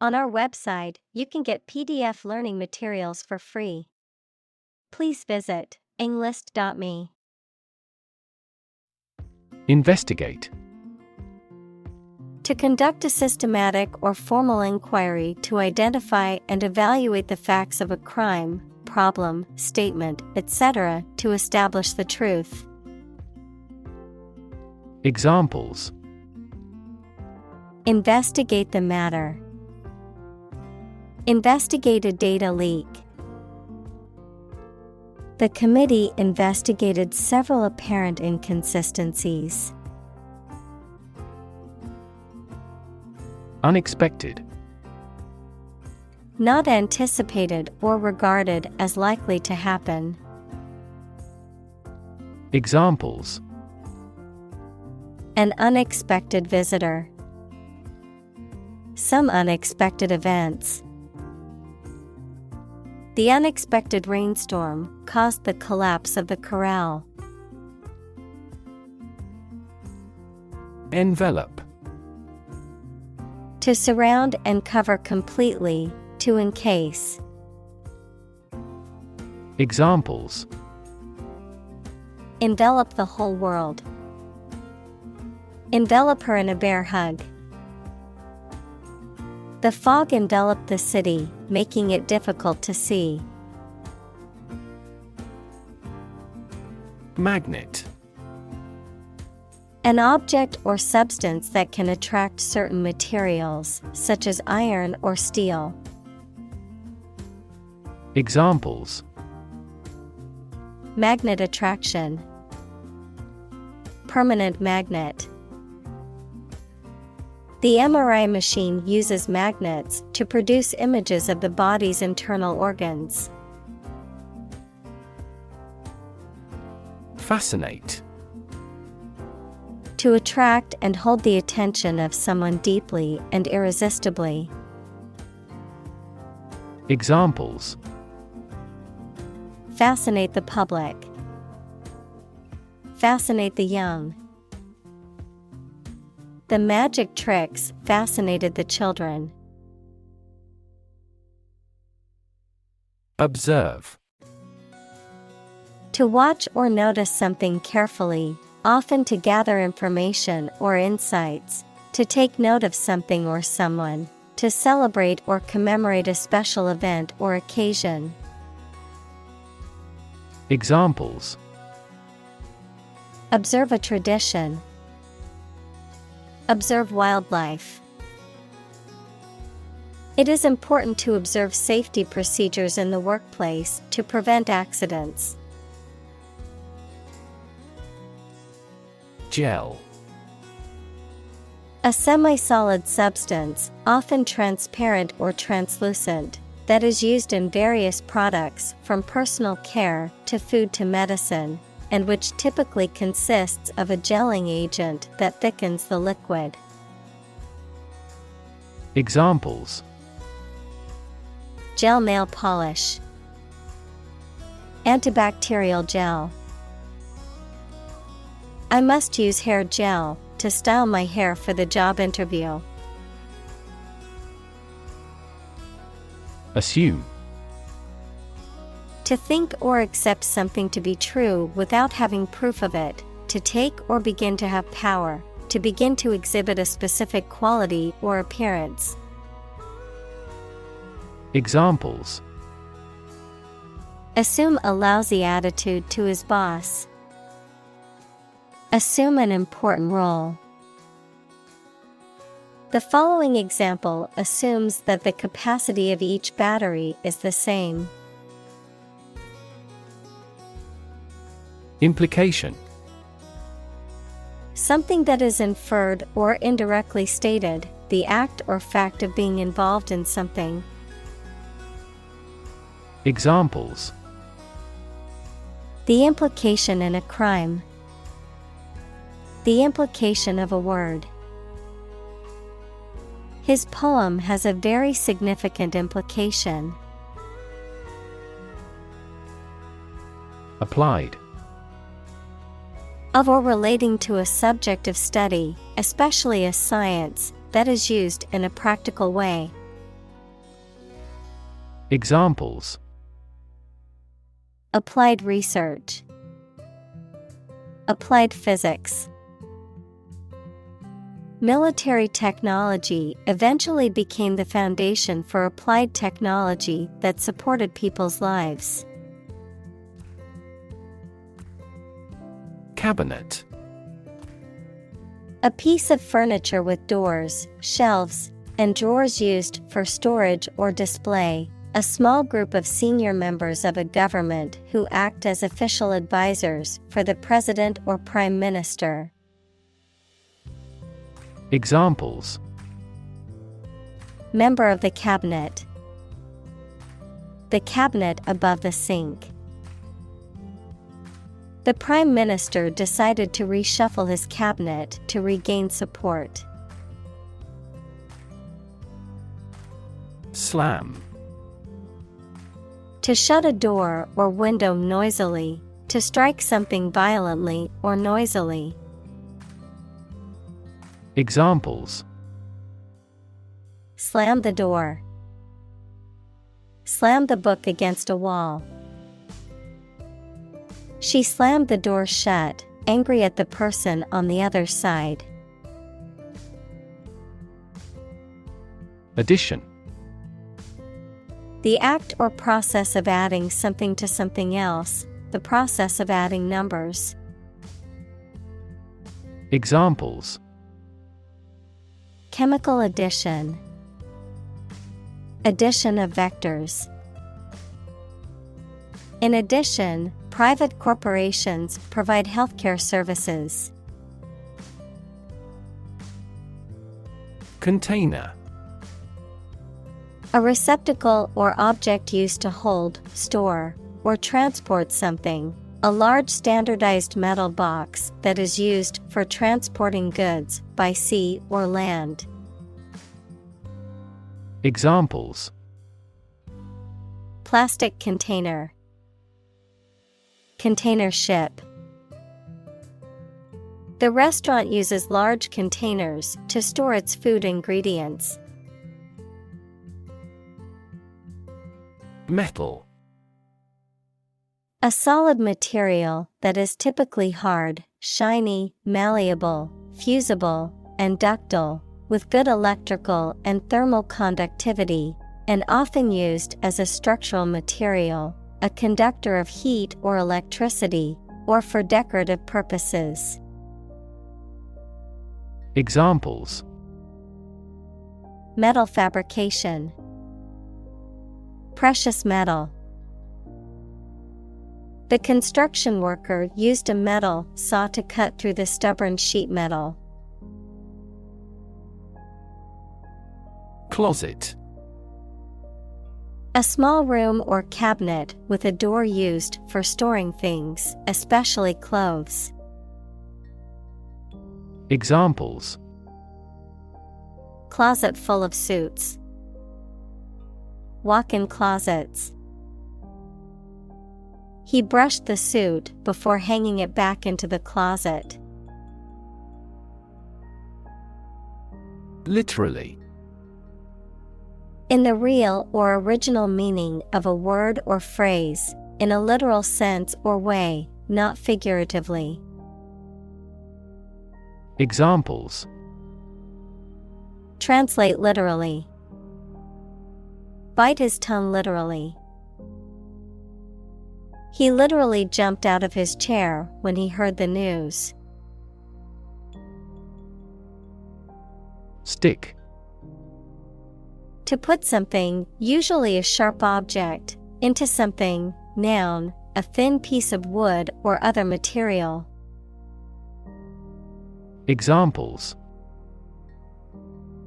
On our website, you can get PDF learning materials for free. Please visit englist.me. Investigate. To conduct a systematic or formal inquiry to identify and evaluate the facts of a crime, problem, statement, etc., to establish the truth. Examples: Investigate the matter. Investigate a data leak. The committee investigated several apparent inconsistencies. Unexpected. Not anticipated or regarded as likely to happen. Examples: An unexpected visitor. Some unexpected events. The unexpected rainstorm caused the collapse of the corral. Envelope. To surround and cover completely, to encase. Examples: Envelop the whole world. Envelop her in a bear hug. The fog enveloped the city, making it difficult to see. Magnet. An object or substance that can attract certain materials, such as iron or steel. Examples: Magnet attraction. Permanent magnet. The MRI machine uses magnets to produce images of the body's internal organs. Fascinate. To attract and hold the attention of someone deeply and irresistibly. Examples: Fascinate the public. Fascinate the young. The magic tricks fascinated the children. Observe. To watch or notice something carefully, often to gather information or insights, to take note of something or someone, to celebrate or commemorate a special event or occasion. Examples: Observe a tradition. Observe wildlife. It is important to observe safety procedures in the workplace to prevent accidents. Gel. A semi-solid substance, often transparent or translucent, that is used in various products from personal care to food to medicine, and which typically consists of a gelling agent that thickens the liquid. Examples: Gel nail polish. Antibacterial gel. I must use hair gel to style my hair for the job interview. Assume. To think or accept something to be true without having proof of it, to take or begin to have power, to begin to exhibit a specific quality or appearance. Examples: Assume a lousy attitude to his boss. Assume an important role. The following example assumes that the capacity of each battery is the same. Implication. Something that is inferred or indirectly stated, the act or fact of being involved in something. Examples: The implication in a crime. The implication of a word. His poem has a very significant implication. Applied. Of or relating to a subject of study, especially a science, that is used in a practical way. Examples: applied research, applied physics. Military technology eventually became the foundation for applied technology that supported people's lives. Cabinet. A piece of furniture with doors, shelves, and drawers used for storage or display. A small group of senior members of a government who act as official advisors for the president or prime minister. Examples: member of the cabinet, the cabinet above the sink. The prime minister decided to reshuffle his cabinet to regain support. Slam. To shut a door or window noisily, to strike something violently or noisily. Examples: slam the door, slam the book against a wall. She slammed the door shut, angry at the person on the other side. Addition. The act or process of adding something to something else, the process of adding numbers. Examples: chemical addition, addition of vectors. In addition, private corporations provide healthcare services. Container. A receptacle or object used to hold, store, or transport something. A large standardized metal box that is used for transporting goods by sea or land. Examples: plastic container, container ship. The restaurant uses large containers to store its food ingredients. Metal. A solid material that is typically hard, shiny, malleable, fusible, and ductile, with good electrical and thermal conductivity, and often used as a structural material, a conductor of heat or electricity, or for decorative purposes. Examples: metal fabrication, precious metal. The construction worker used a metal saw to cut through the stubborn sheet metal. Closet. A small room or cabinet with a door used for storing things, especially clothes. Examples: closet full of suits, walk-in closets. He brushed the suit before hanging it back into the closet. Literally. In the real or original meaning of a word or phrase, in a literal sense or way, not figuratively. Examples: translate literally, bite his tongue literally. He literally jumped out of his chair when he heard the news. Stick. To put something, usually a sharp object, into something, noun, a thin piece of wood or other material. Examples: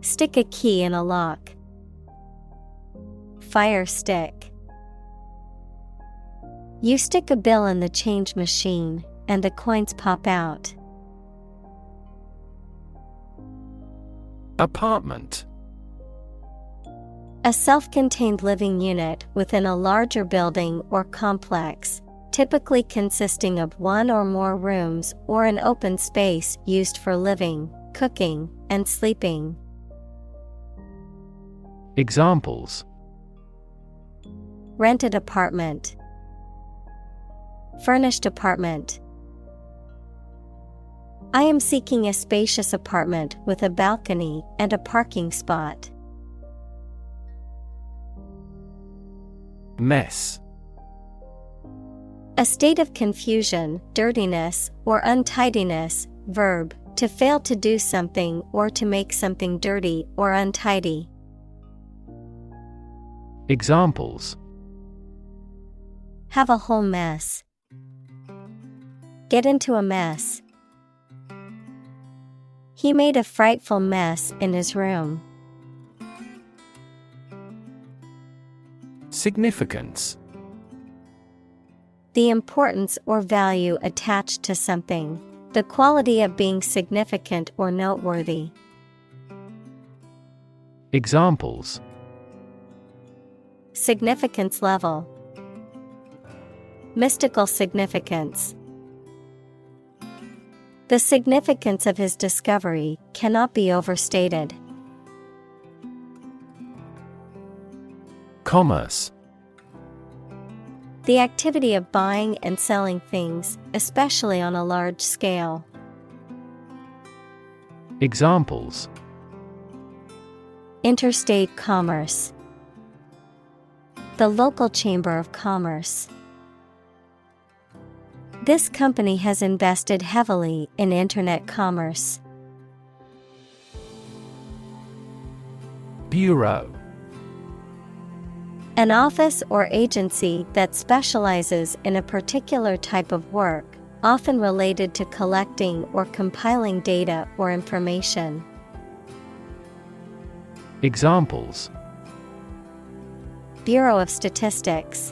stick a key in a lock, fire stick. You stick a bill in the change machine, and the coins pop out. Apartment. A self-contained living unit within a larger building or complex, typically consisting of one or more rooms or an open space used for living, cooking, and sleeping. Examples: Rented apartment. Furnished apartment. I am seeking a spacious apartment with a balcony and a parking spot. Mess. A state of confusion, dirtiness, or untidiness. Verb, to fail to do something or to make something dirty or untidy. Examples: have a whole mess. Get into a mess. He made a frightful mess in his room. Significance. The importance or value attached to something. The quality of being significant or noteworthy. Examples: significance level. Mystical significance. The significance of his discovery cannot be overstated. Commerce. The activity of buying and selling things, especially on a large scale. Examples: interstate commerce. The local chamber of commerce. This company has invested heavily in internet commerce. Bureau. An office or agency that specializes in a particular type of work, often related to collecting or compiling data or information. Examples: Bureau of Statistics.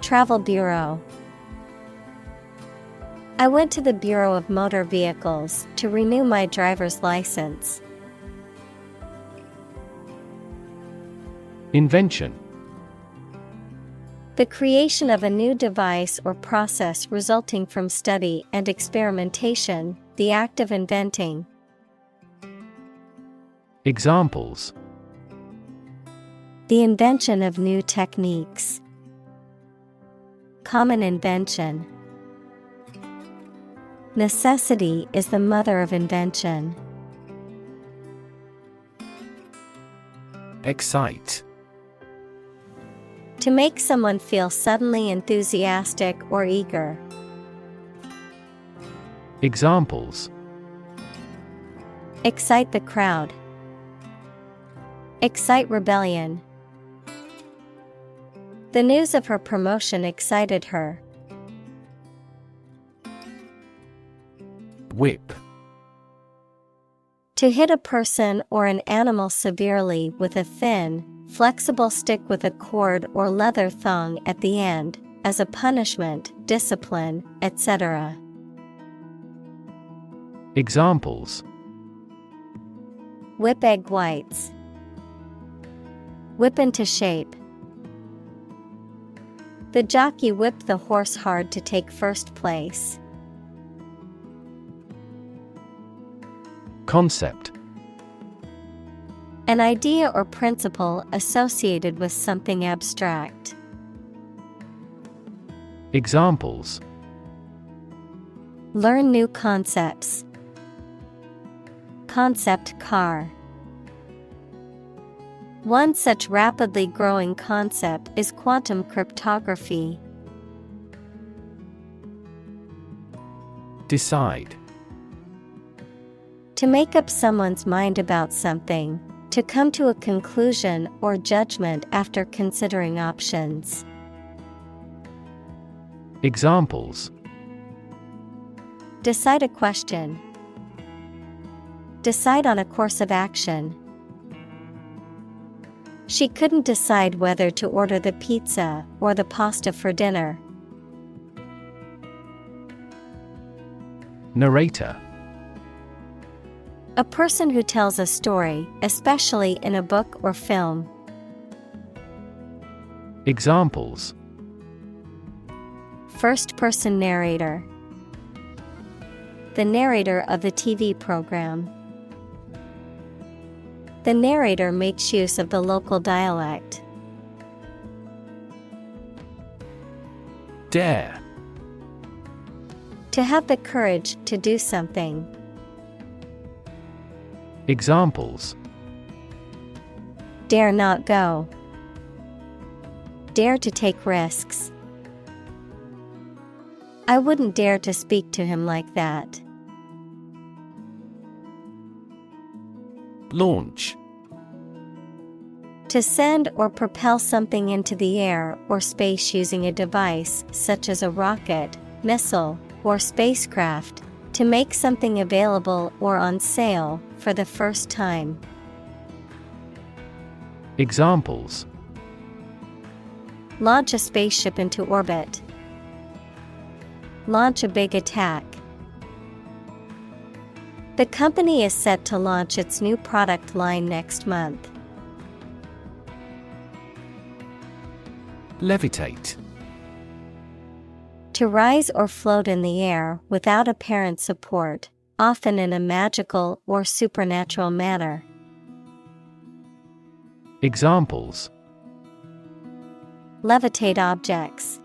Travel Bureau. I went to the Bureau of Motor Vehicles to renew my driver's license. Invention. The creation of a new device or process resulting from study and experimentation, the act of inventing. Examples: the invention of new techniques. Common invention. Necessity is the mother of invention. Excite. To make someone feel suddenly enthusiastic or eager. Examples: excite the crowd. Excite rebellion. The news of her promotion excited her. Whip. To hit a person or an animal severely with a thin, flexible stick with a cord or leather thong at the end, as a punishment, discipline, etc. Examples: whip egg whites. Whip into shape. The jockey whipped the horse hard to take first place. Concept. An idea or principle associated with something abstract. Examples: learn new concepts. Concept car. One such rapidly growing concept is quantum cryptography. Decide. To make up someone's mind about something, to come to a conclusion or judgment after considering options. Examples: decide a question. Decide on a course of action. She couldn't decide whether to order the pizza or the pasta for dinner. Narrator. A person who tells a story, especially in a book or film. Examples: first-person narrator. The narrator of the TV program. The narrator makes use of the local dialect. Dare. To have the courage to do something. Examples: Dare not go. Dare to take risks. I wouldn't dare to speak to him like that. Launch. To send or propel something into the air or space using a device such as a rocket, missile, or spacecraft, to make something available or on sale for the first time. Examples: Launch a spaceship into orbit. Launch a big attack. The company is set to launch its new product line next month. Levitate. To rise or float in the air without apparent support, often in a magical or supernatural manner. Examples: Levitate objects.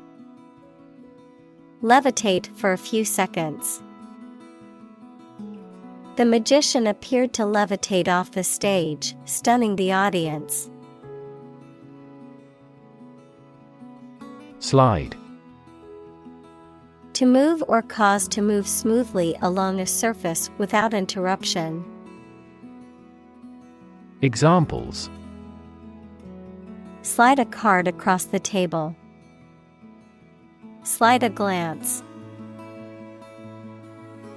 Levitate for a few seconds. The magician appeared to levitate off the stage, stunning the audience. Slide. To move or cause to move smoothly along a surface without interruption. Examples: Slide a card across the table. Slide a glance.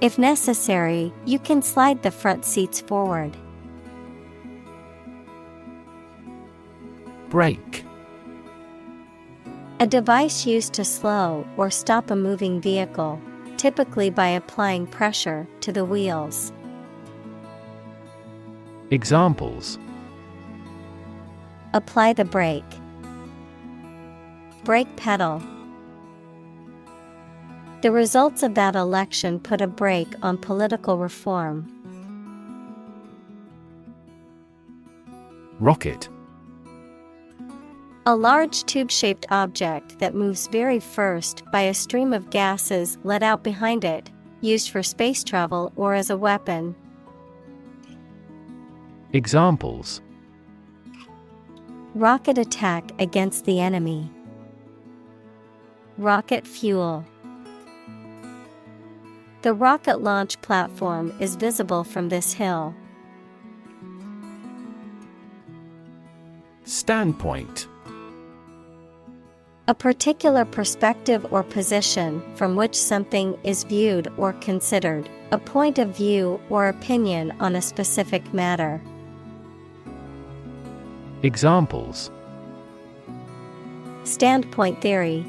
If necessary, you can slide the front seats forward. Brake. A device used to slow or stop a moving vehicle, typically by applying pressure to the wheels. Examples: Apply the brake. Brake pedal. The results of that election put a brake on political reform. Rocket. A large tube-shaped object that moves very first by a stream of gases let out behind it, used for space travel or as a weapon. Examples: Rocket attack against the enemy. Rocket fuel. The rocket launch platform is visible from this hill. Standpoint. A particular perspective or position from which something is viewed or considered, a point of view or opinion on a specific matter. Examples: Standpoint theory.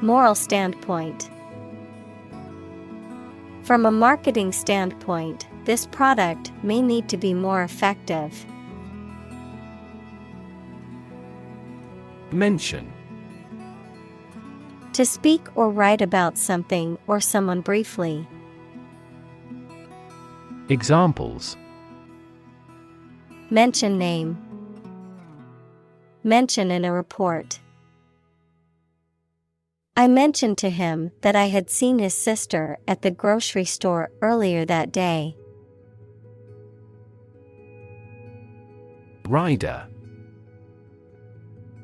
Moral standpoint. From a marketing standpoint, this product may need to be more effective. Mention. To speak or write about something or someone briefly. Examples: Mention name. Mention in a report. I mentioned to him that I had seen his sister at the grocery store earlier that day. Rider.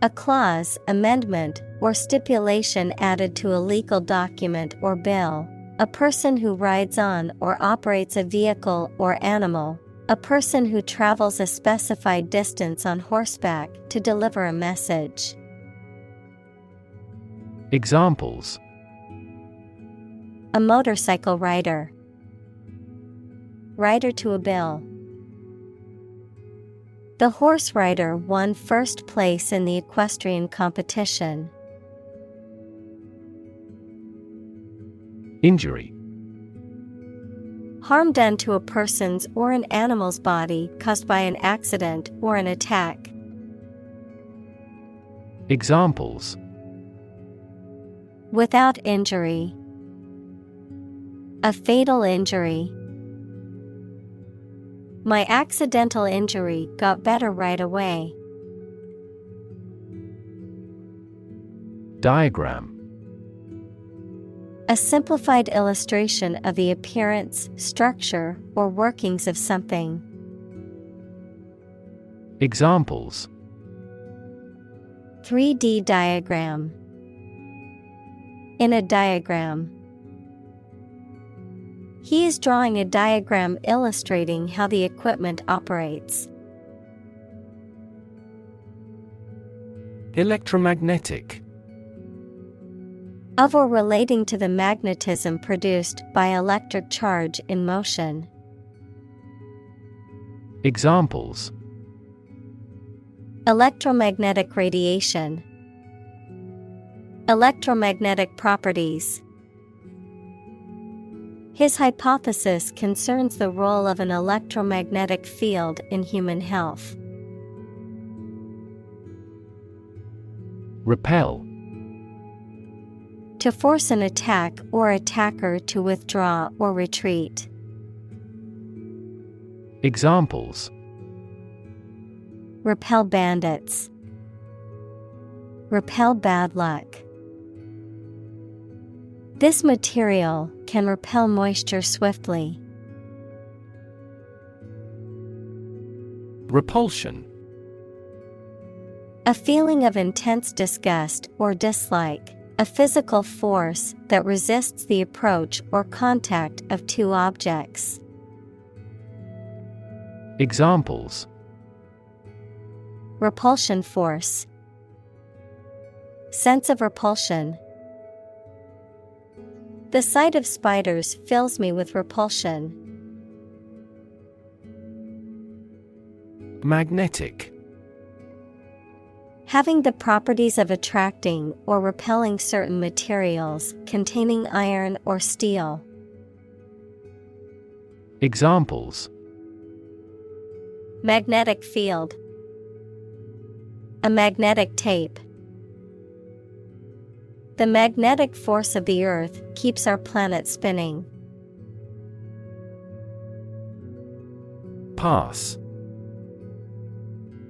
A clause, amendment, or stipulation added to a legal document or bill. A person who rides on or operates a vehicle or animal. A person who travels a specified distance on horseback to deliver a message. Examples: A motorcycle rider. Rider to a bill. The horse rider won first place in the equestrian competition. Injury. Harm done to a person's or an animal's body caused by an accident or an attack. Examples: Without injury. A fatal injury. My accidental injury got better right away. Diagram. A simplified illustration of the appearance, structure, or workings of something. Examples: 3D diagram. In a diagram. He is drawing a diagram illustrating how the equipment operates. Electromagnetic. Of or relating to the magnetism produced by electric charge in motion. Examples: Electromagnetic radiation. Electromagnetic properties. His hypothesis concerns the role of an electromagnetic field in human health. Repel. To force an attack or attacker to withdraw or retreat. Examples: Repel bandits. Repel bad luck. This material can repel moisture swiftly. Repulsion. A feeling of intense disgust or dislike, a physical force that resists the approach or contact of two objects. Examples: Repulsion force. Sense of repulsion. The sight of spiders fills me with repulsion. Magnetic. Having the properties of attracting or repelling certain materials containing iron or steel. Examples: Magnetic field. A magnetic tape. The magnetic force of the Earth keeps our planet spinning. Pass.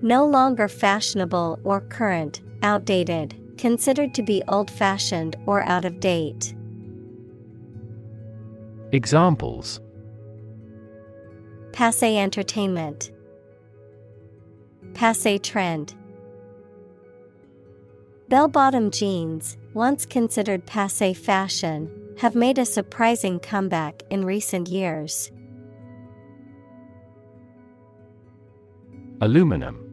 No longer fashionable or current, outdated, considered to be old-fashioned or out of date. Examples: Passé entertainment. Passé trend. Bell-bottom jeans, once considered passé fashion, have made a surprising comeback in recent years. Aluminum.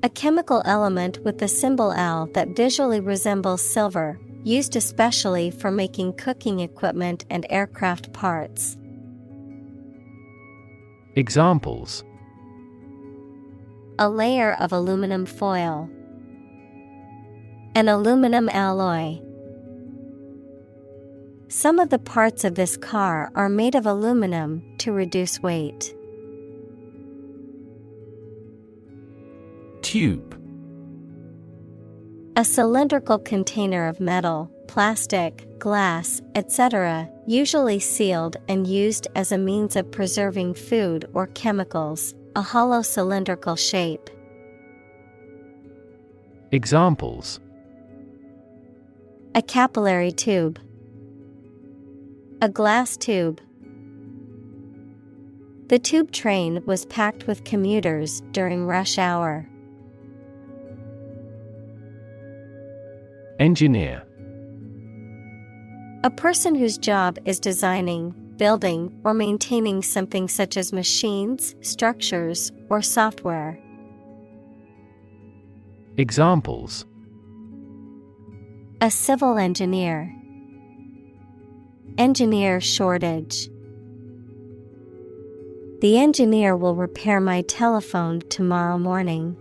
A chemical element with the symbol Al that visually resembles silver, used especially for making cooking equipment and aircraft parts. Examples: A layer of aluminum foil. An aluminum alloy. Some of the parts of this car are made of aluminum to reduce weight. Tube. A cylindrical container of metal, plastic, glass, etc., usually sealed and used as a means of preserving food or chemicals, a hollow cylindrical shape. Examples: A capillary tube. A glass tube. The tube train was packed with commuters during rush hour. Engineer. A person whose job is designing, building, or maintaining something such as machines, structures, or software. Examples: A civil engineer. Engineer shortage. The engineer will repair my telephone tomorrow morning.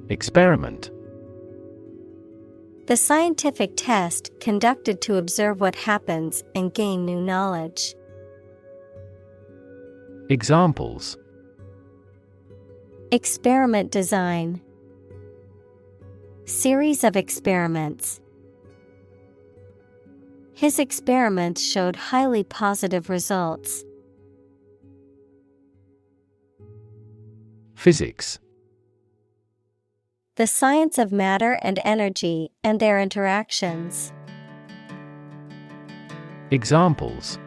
Experiment. The scientific test conducted to observe what happens and gain new knowledge. Examples: Experiment design. Series of experiments. His experiments showed highly positive results. Physics. The science of matter and energy and their interactions. Examples: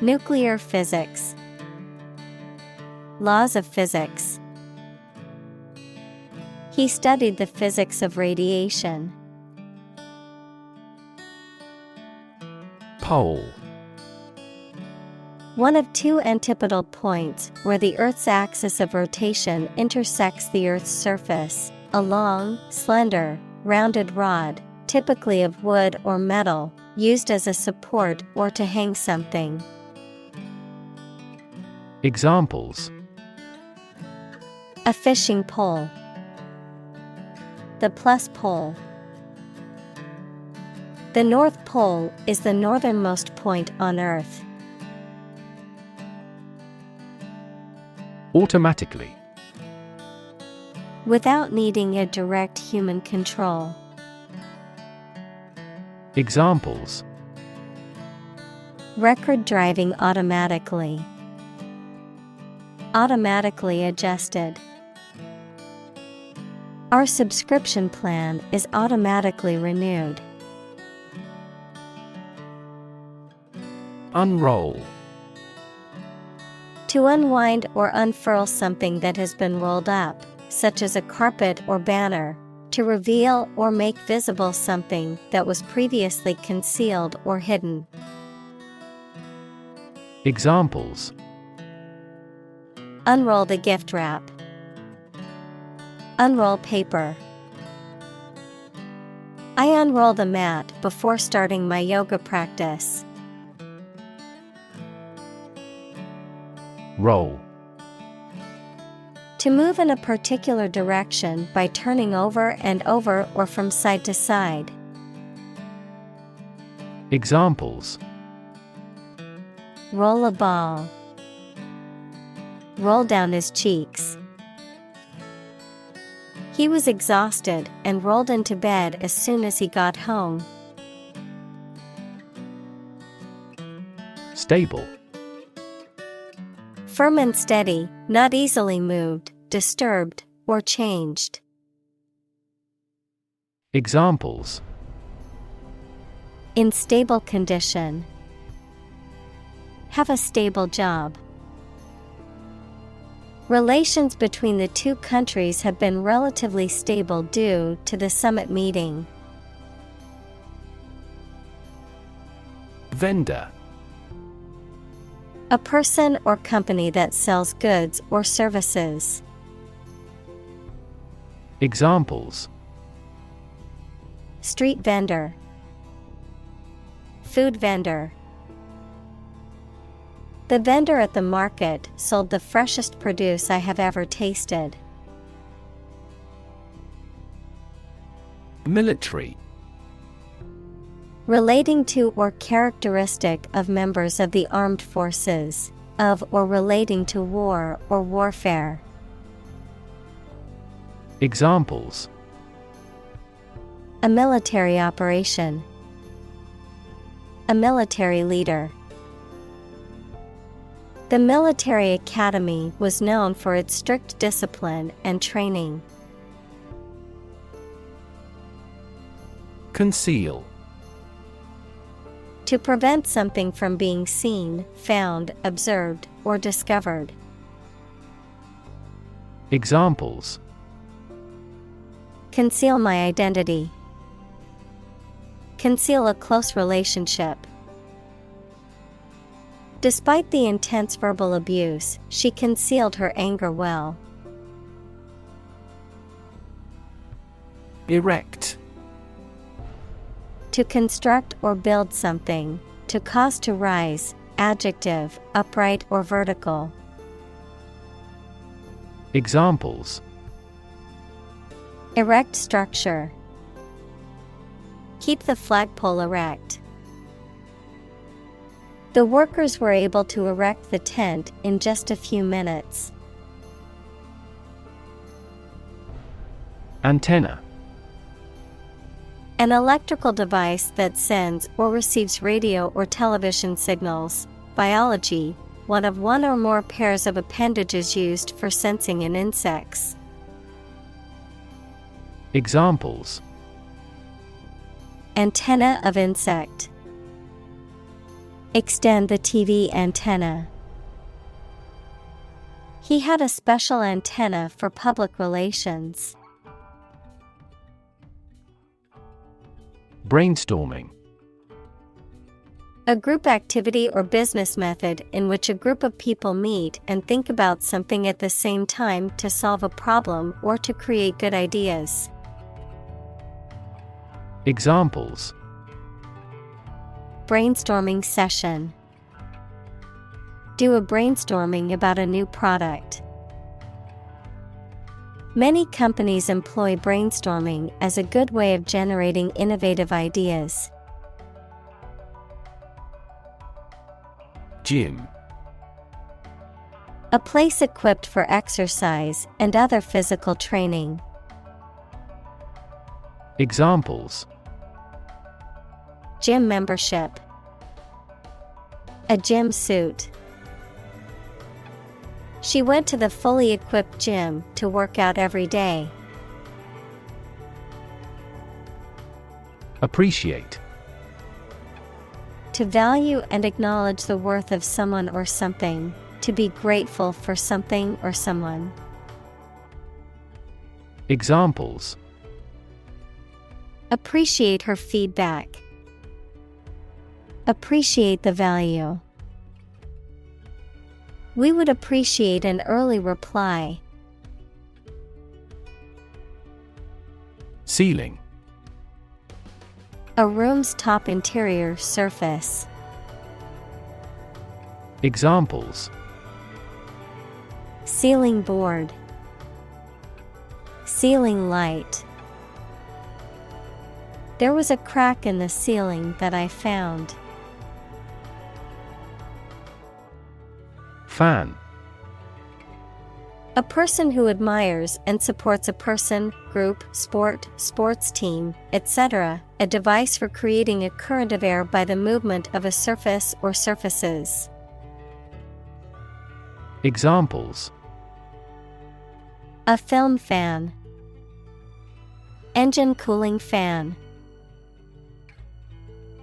Nuclear physics. Laws of physics. He studied the physics of radiation. Pole. One of two antipodal points where the Earth's axis of rotation intersects the Earth's surface. A long, slender, rounded rod, typically of wood or metal, used as a support or to hang something. Examples: A fishing pole. The plus pole. The North Pole is the northernmost point on Earth. Automatically. Without needing a direct human control. Examples: Record driving automatically. Automatically adjusted. Our subscription plan is automatically renewed. Unroll. To unwind or unfurl something that has been rolled up, such as a carpet or banner, to reveal or make visible something that was previously concealed or hidden. Examples: Unroll the gift wrap. Unroll paper. I unroll the mat before starting my yoga practice. Roll. To move in a particular direction by turning over and over or from side to side. Examples: Roll a ball. Roll down his cheeks. He was exhausted and rolled into bed as soon as he got home. Stable. Firm and steady, not easily moved, disturbed, or changed. Examples: In stable condition. Have a stable job. Relations between the two countries have been relatively stable due to the summit meeting. Vendor. A person or company that sells goods or services. Examples: Street vendor. Food vendor. The vendor at the market sold the freshest produce I have ever tasted. Military. Relating to or characteristic of members of the armed forces, of or relating to war or warfare. Examples: A military operation. A military leader. The military academy was known for its strict discipline and training. Conceal. To prevent something from being seen, found, observed, or discovered. Examples: Conceal my identity. Conceal a close relationship. Despite the intense verbal abuse, she concealed her anger well. Erect. To construct or build something, to cause to rise, adjective, upright or vertical. Examples: Erect structure. Keep the flagpole erect. The workers were able to erect the tent in just a few minutes. Antenna. An electrical device that sends or receives radio or television signals. Biology, one or more pairs of appendages used for sensing in insects. Examples: Antenna of insect. Extend the TV antenna. He had a special antenna for public relations. Brainstorming. A group activity or business method in which a group of people meet and think about something at the same time to solve a problem or to create good ideas. Examples: Brainstorming session. Do a brainstorming about a new product. Many companies employ brainstorming as a good way of generating innovative ideas. Gym. A place equipped for exercise and other physical training. Examples: Gym membership. A gym suit. She went to the fully equipped gym to work out every day. Appreciate. To value and acknowledge the worth of someone or something, to be grateful for something or someone. Examples: Appreciate her feedback. Appreciate the value. We would appreciate an early reply. Ceiling. A room's top interior surface. Examples: Ceiling board. Ceiling light. There was a crack in the ceiling that I found. Fan. A person who admires and supports a person, group, sport, sports team, etc. A device for creating a current of air by the movement of a surface or surfaces. Examples: A film fan. Engine cooling fan.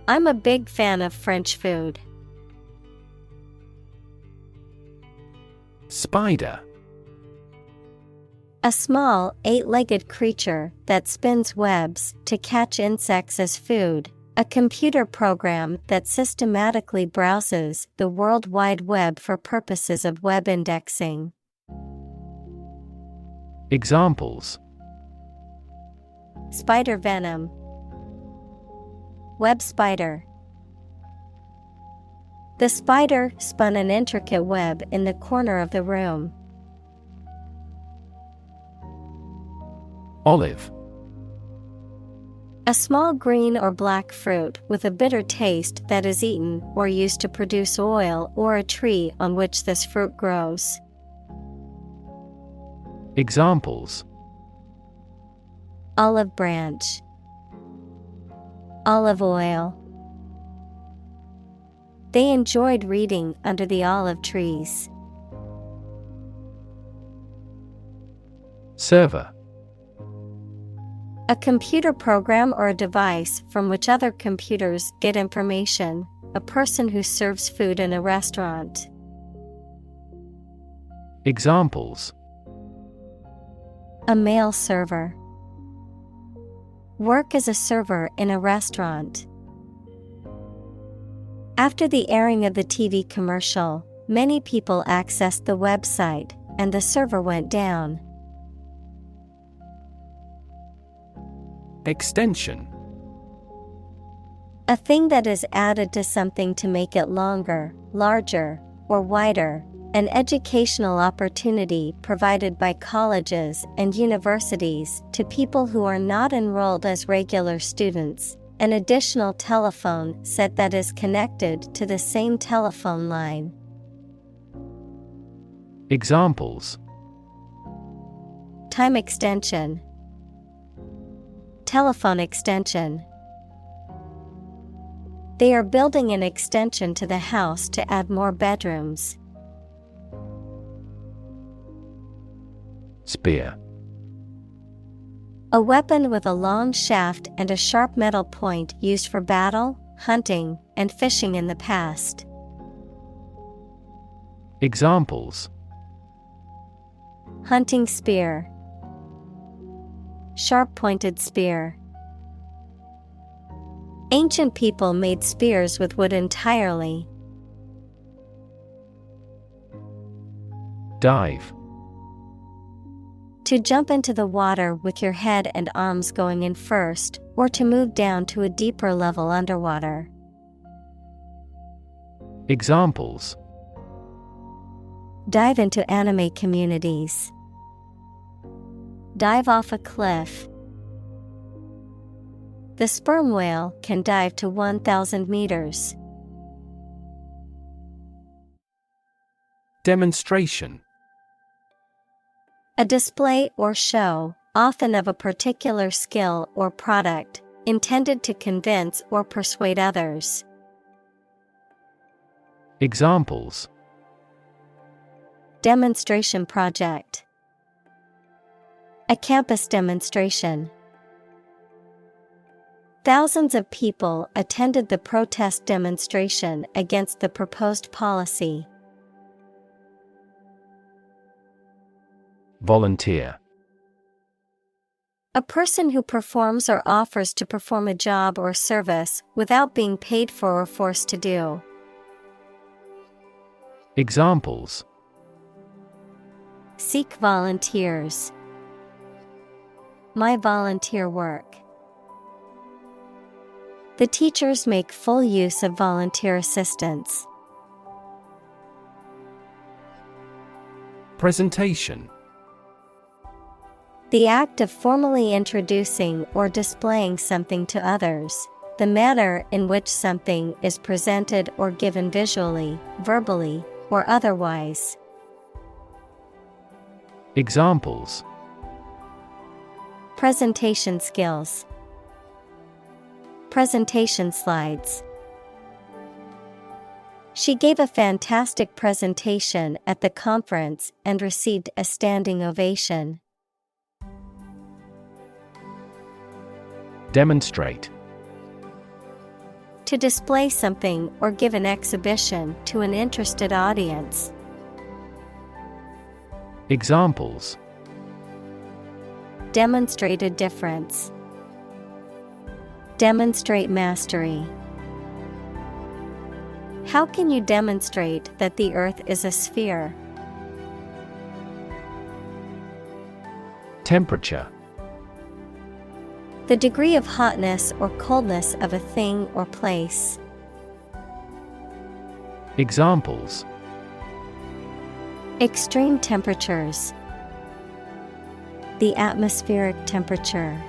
I'm a big fan of French food. Spider. A small, eight-legged creature that spins webs to catch insects as food. A computer program that systematically browses the World Wide Web for purposes of web indexing. Examples: Spider venom. Web spider. The spider spun an intricate web in the corner of the room. Olive. A small green or black fruit with a bitter taste that is eaten or used to produce oil, or a tree on which this fruit grows. Examples: Olive branch. Olive oil. They enjoyed reading under the olive trees. Server. A computer program or a device from which other computers get information. A person who serves food in a restaurant. Examples: A mail server. Work as a server in a restaurant. After the airing of the TV commercial, many people accessed the website, and the server went down. Extension. A thing that is added to something to make it longer, larger, or wider. An educational opportunity provided by colleges and universities to people who are not enrolled as regular students. An additional telephone set that is connected to the same telephone line. Examples: Time extension. Telephone extension. They are building an extension to the house to add more bedrooms. Spear. A weapon with a long shaft and a sharp metal point used for battle, hunting, and fishing in the past. Examples: Hunting spear. Sharp-pointed spear. Ancient people made spears with wood entirely. Dive. To jump into the water with your head and arms going in first, or to move down to a deeper level underwater. Examples: Dive into anime communities. Dive off a cliff. The sperm whale can dive to 1,000 meters. Demonstration. A display or show, often of a particular skill or product, intended to convince or persuade others. Examples: Demonstration project. A campus demonstration. Thousands of people attended the protest demonstration against the proposed policy. Volunteer. A person who performs or offers to perform a job or service without being paid for or forced to do. Examples: Seek volunteers. My volunteer work. The teachers make full use of volunteer assistance. Presentation. The act of formally introducing or displaying something to others, the manner in which something is presented or given visually, verbally, or otherwise. Examples: Presentation skills. Presentation slides. She gave a fantastic presentation at the conference and received a standing ovation. Demonstrate. To display something or give an exhibition to an interested audience. Examples: Demonstrate a difference. Demonstrate mastery. How can you demonstrate that the Earth is a sphere? Temperature. The degree of hotness or coldness of a thing or place. Examples: Extreme temperatures. The atmospheric temperature.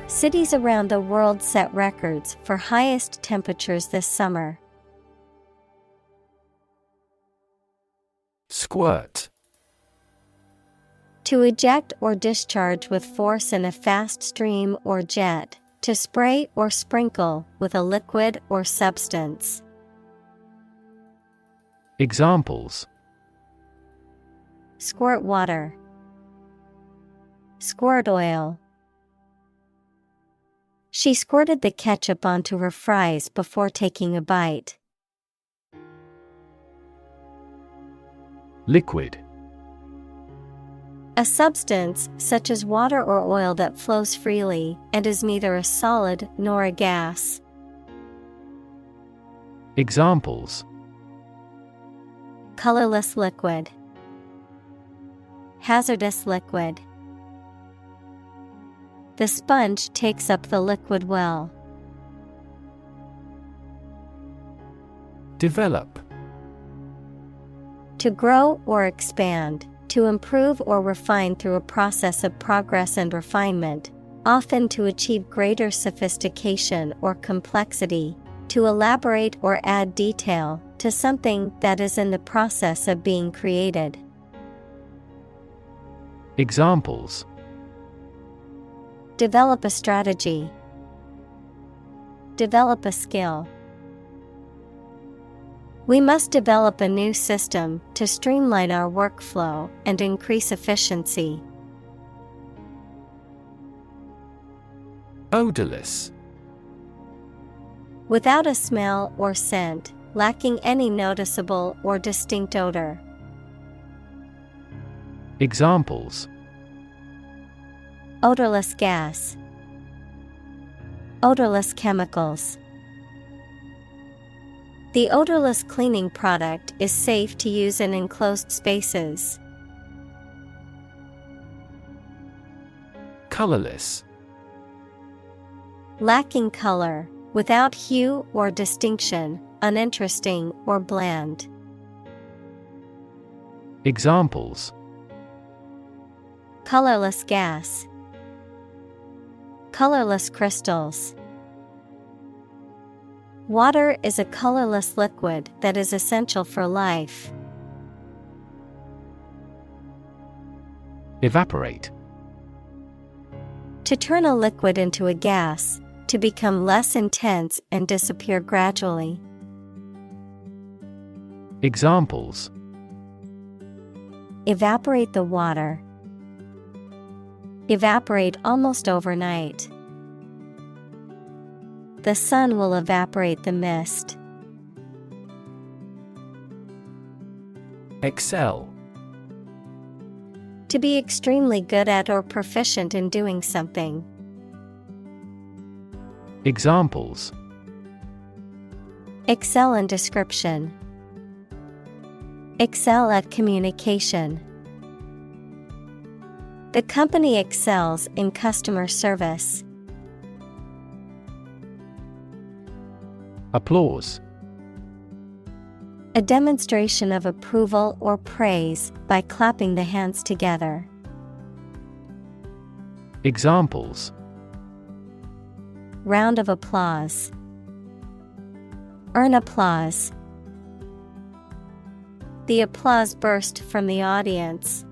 Cities around the world set records for highest temperatures this summer. Squirt. To eject or discharge with force in a fast stream or jet, to spray or sprinkle with a liquid or substance. Examples: Squirt water. Squirt oil. She squirted the ketchup onto her fries before taking a bite. Liquid. A substance such as water or oil that flows freely and is neither a solid nor a gas. Examples: Colorless liquid. Hazardous liquid. The sponge takes up the liquid well. Develop. To grow or expand, to improve or refine through a process of progress and refinement, often to achieve greater sophistication or complexity, to elaborate or add detail to something that is in the process of being created. Examples: Develop a strategy. Develop a skill. We must develop a new system to streamline our workflow and increase efficiency. Odorless. Without a smell or scent, lacking any noticeable or distinct odor. Examples: Odorless gas. Odorless chemicals. The odorless cleaning product is safe to use in enclosed spaces. Colorless. Lacking color, without hue or distinction, uninteresting or bland. Examples: Colorless gas. Colorless crystals. Water is a colorless liquid that is essential for life. Evaporate. To turn a liquid into a gas, to become less intense and disappear gradually. Examples: Evaporate the water. Evaporate almost overnight. The sun will evaporate the mist. Excel. To be extremely good at or proficient in doing something. Examples: Excel in description. Excel at communication. The company excels in customer service. Applause. A demonstration of approval or praise by clapping the hands together. Examples: Round of applause. Earn applause. The applause burst from the audience.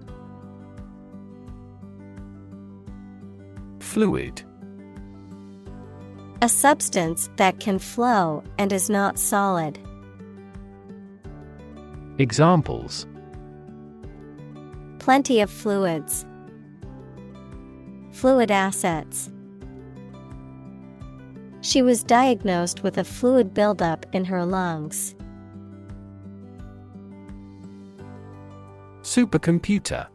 Fluid. A substance that can flow and is not solid. Examples: Plenty of fluids. Fluid assets. She was diagnosed with a fluid buildup in her lungs. Supercomputer.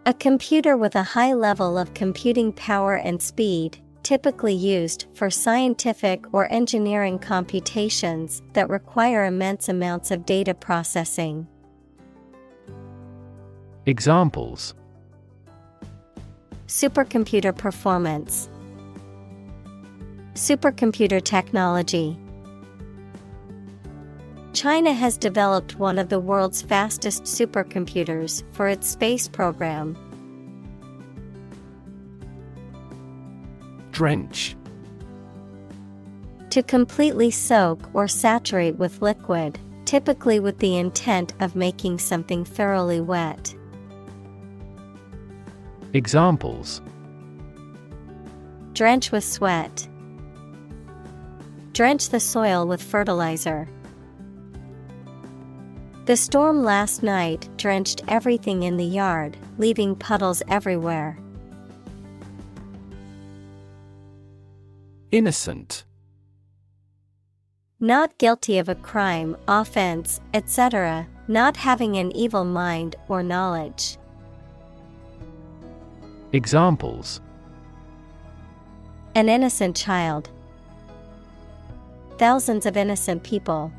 A computer with a high level of computing power and speed, typically used for scientific or engineering computations that require immense amounts of data processing. Examples: Supercomputer performance. Supercomputer technology. China has developed one of the world's fastest supercomputers for its space program. Drench. To completely soak or saturate with liquid, typically with the intent of making something thoroughly wet. Examples: Drench with sweat. Drench the soil with fertilizer. The storm last night drenched everything in the yard, leaving puddles everywhere. Innocent. Not guilty of a crime, offense, etc., not having an evil mind or knowledge. Examples: An innocent child. Thousands of innocent people.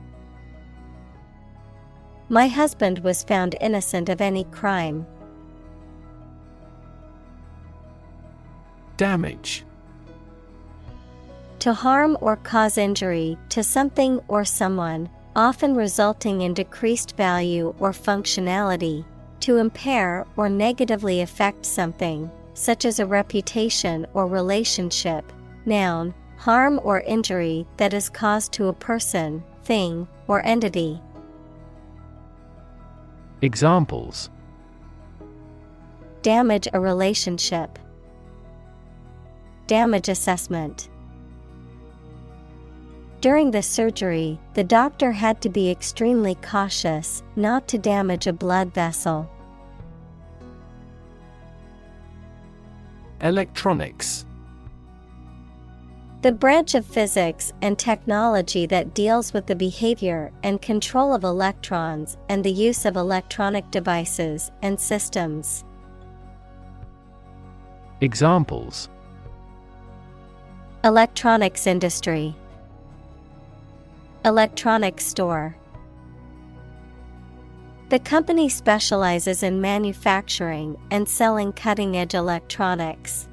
My husband was found innocent of any crime. Damage. To harm or cause injury to something or someone, often resulting in decreased value or functionality. To impair or negatively affect something, such as a reputation or relationship. Noun, harm or injury that is caused to a person, thing, or entity. Examples: Damage a relationship. Damage assessment. During the surgery, the doctor had to be extremely cautious not to damage a blood vessel. Electronics. The branch of physics and technology that deals with the behavior and control of electrons and the use of electronic devices and systems. Examples: Electronics industry, electronics store. The company specializes in manufacturing and selling cutting-edge electronics.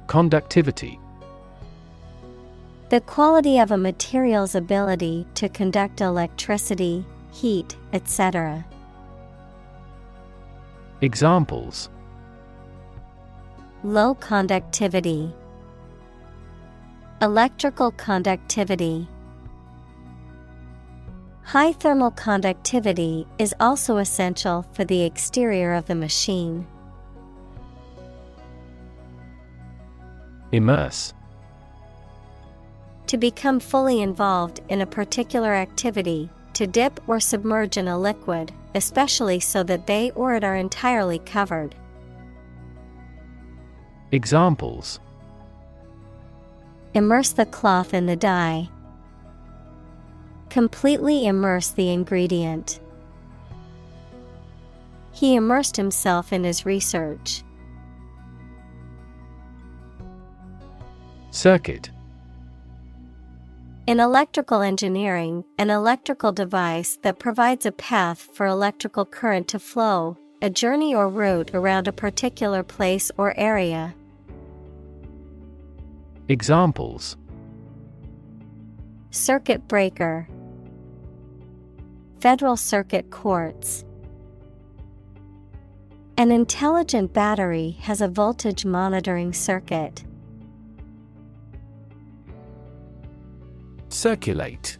Conductivity. The quality of a material's ability to conduct electricity, heat, etc. Examples: Low conductivity, electrical conductivity. High thermal conductivity is also essential for the exterior of the machine. Immerse. To become fully involved in a particular activity, to dip or submerge in a liquid, especially so that they or it are entirely covered. Examples: Immerse the cloth in the dye. Completely immerse the ingredient. He immersed himself in his research. Circuit. In electrical engineering, an electrical device that provides a path for electrical current to flow, a journey or route around a particular place or area. Examples: Circuit breaker, Federal Circuit courts. An intelligent battery has a voltage monitoring circuit. Circulate.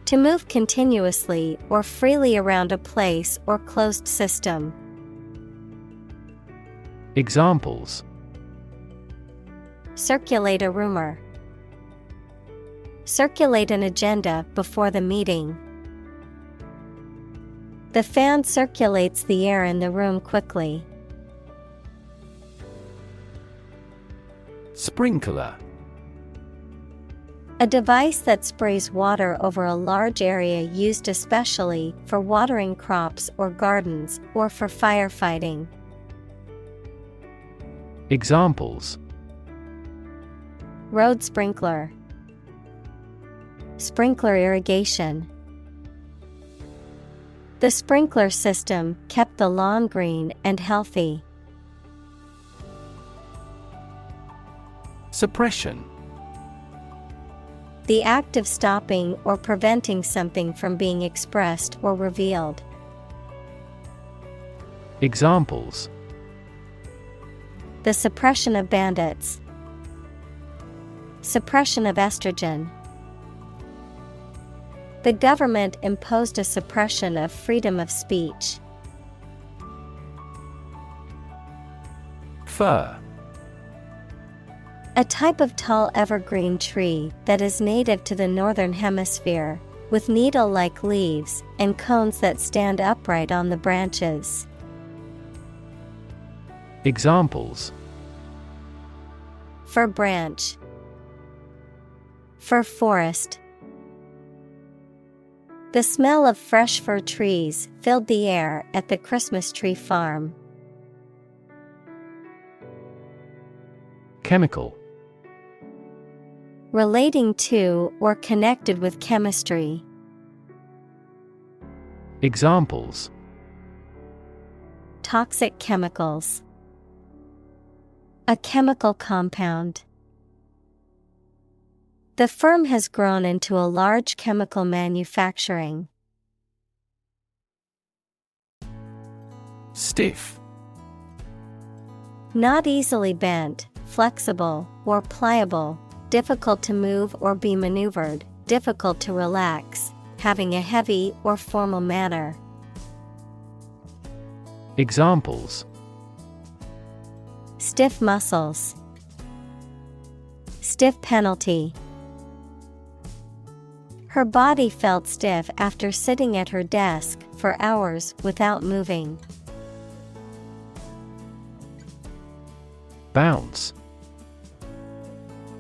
To move continuously or freely around a place or closed system. Examples: Circulate a rumor. Circulate an agenda before the meeting. The fan circulates the air in the room quickly. Sprinkler. A device that sprays water over a large area used especially for watering crops or gardens or for firefighting. Examples: Road sprinkler, sprinkler irrigation. The sprinkler system kept the lawn green and healthy. Suppression. The act of stopping or preventing something from being expressed or revealed. Examples: The suppression of bandits. Suppression of estrogen. The government imposed a suppression of freedom of speech. Fir. A type of tall evergreen tree that is native to the northern hemisphere, with needle-like leaves and cones that stand upright on the branches. Examples: Fir branch, fir forest. The smell of fresh fir trees filled the air at the Christmas tree farm. Chemical. Relating to or connected with chemistry. Examples: Toxic chemicals. A chemical compound. The firm has grown into a large chemical manufacturing. Stiff. Not easily bent, flexible, or pliable, difficult to move or be maneuvered, difficult to relax, having a heavy or formal manner. Examples: Stiff muscles. Stiff penalty. Her body felt stiff after sitting at her desk for hours without moving. Bounce.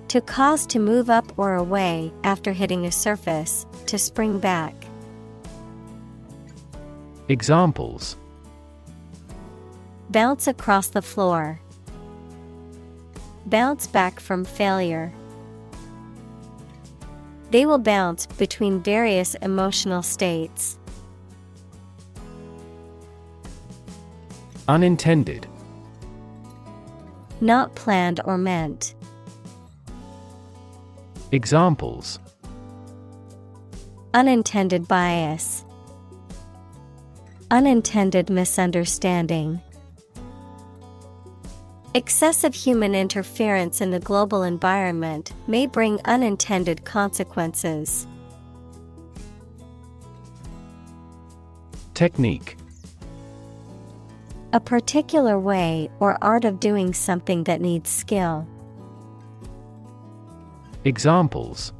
To cause to move up or away after hitting a surface, to spring back. Examples: Bounce across the floor. Bounce back from failure. They will bounce between various emotional states. Unintended. Not planned or meant. Examples: Unintended bias. Unintended misunderstanding. Excessive human interference in the global environment may bring unintended consequences. Technique. A particular way or art of doing something that needs skill. Examples: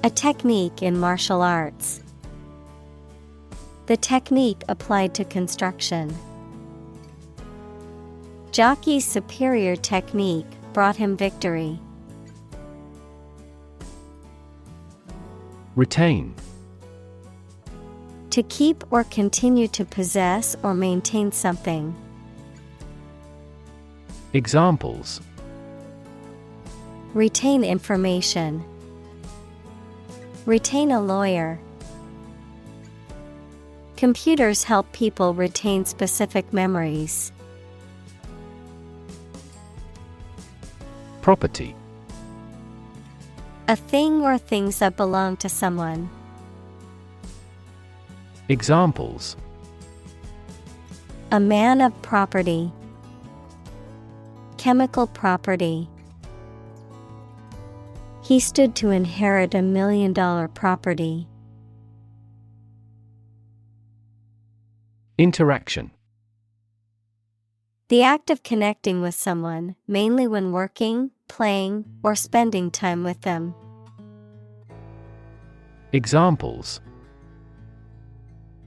A technique in martial arts. The technique applied to construction. Jockey's superior technique brought him victory. Retain. To keep or continue to possess or maintain something. Examples: Retain information. Retain a lawyer. Computers help people retain specific memories. Property. A thing or things that belong to someone. Examples: A man of property. Chemical property. He stood to inherit $1 million property. Interaction. The act of connecting with someone, mainly when working, playing, or spending time with them. Examples: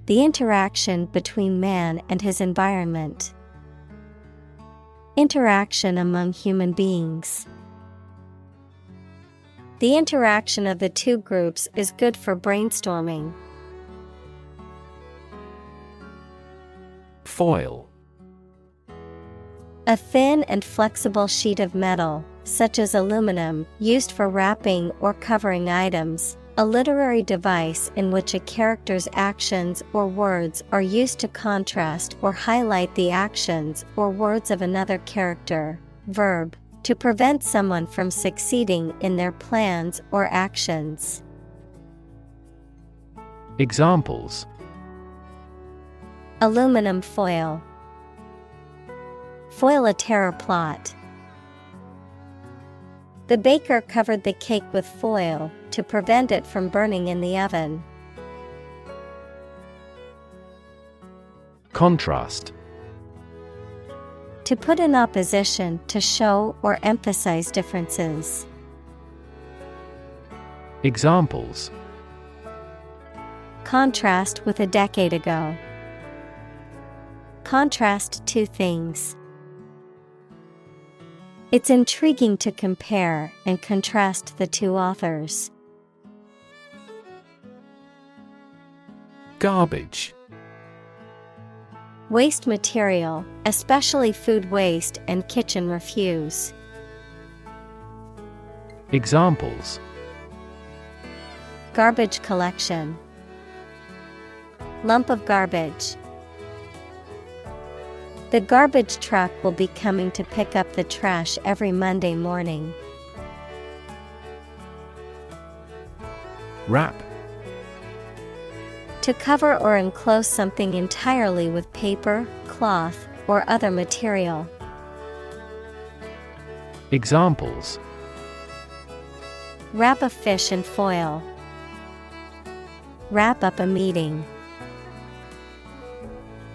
The interaction between man and his environment. Interaction among human beings. The interaction of the two groups is good for brainstorming. Foil. A thin and flexible sheet of metal, such as aluminum, used for wrapping or covering items. A literary device in which a character's actions or words are used to contrast or highlight the actions or words of another character. Verb. To prevent someone from succeeding in their plans or actions. Examples: Aluminum foil. Foil a terror plot. The baker covered the cake with foil to prevent it from burning in the oven. Contrast. To put in opposition, to show or emphasize differences. Examples: Contrast with a decade ago. Contrast two things. It's intriguing to compare and contrast the two authors. Garbage. Waste material, especially food waste and kitchen refuse. Examples: Garbage collection. Lump of garbage. The garbage truck will be coming to pick up the trash every Monday morning. Wrap. To cover or enclose something entirely with paper, cloth, or other material. Examples: Wrap a fish in foil. Wrap up a meeting.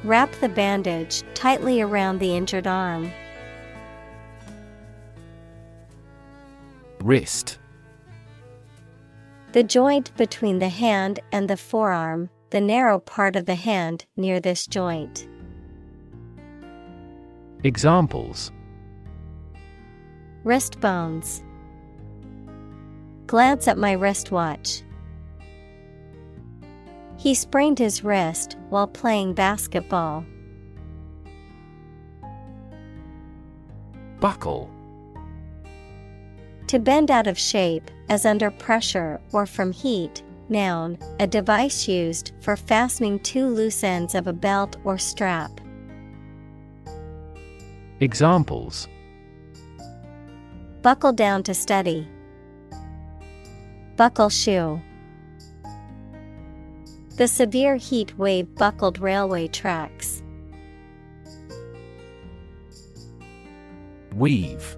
Wrap the bandage tightly around the injured arm. Wrist. The joint between the hand and the forearm, the narrow part of the hand near this joint. Examples: Wrist bones. Glance at my wristwatch. He sprained his wrist while playing basketball. Buckle. To bend out of shape, as under pressure or from heat. Noun, a device used for fastening two loose ends of a belt or strap. Examples: Buckle down to study. Buckle shoe. The severe heat wave buckled railway tracks. Weave.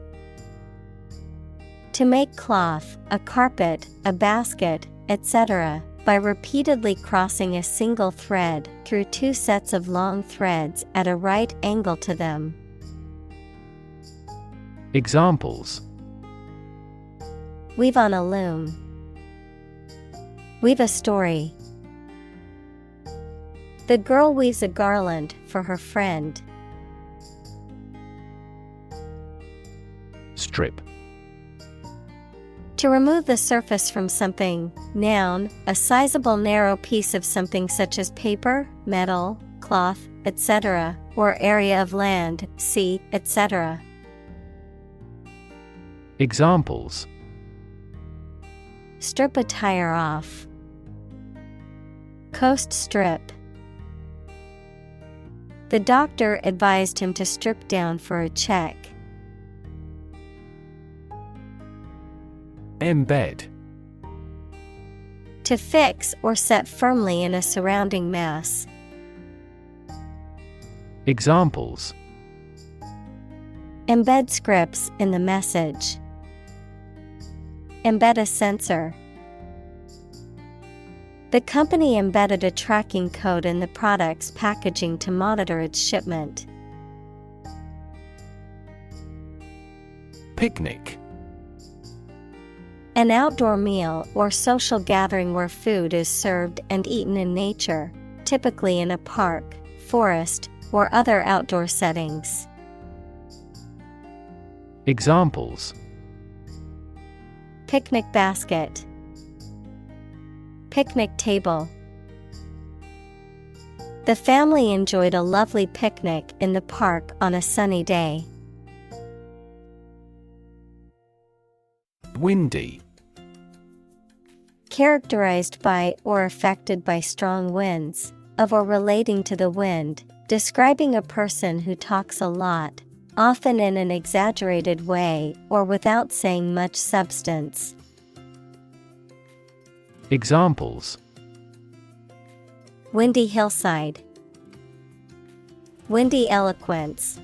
To make cloth, a carpet, a basket, etc., by repeatedly crossing a single thread through two sets of long threads at a right angle to them. Examples: Weave on a loom. Weave a story. The girl weaves a garland for her friend. Strip. To remove the surface from something. Noun, a sizable narrow piece of something such as paper, metal, cloth, etc., or area of land, sea, etc. Examples: Strip a tire off. Coast strip. The doctor advised him to strip down for a check. Embed. To fix or set firmly in a surrounding mass. Examples: Embed scripts in the message. Embed a sensor. The company embedded a tracking code in the product's packaging to monitor its shipment. Picnic. An outdoor meal or social gathering where food is served and eaten in nature, typically in a park, forest, or other outdoor settings. Examples: Picnic basket. Picnic table. The family enjoyed a lovely picnic in the park on a sunny day. Windy. Characterized by or affected by strong winds, of or relating to the wind, describing a person who talks a lot, often in an exaggerated way or without saying much substance. Examples: Windy hillside. Windy eloquence.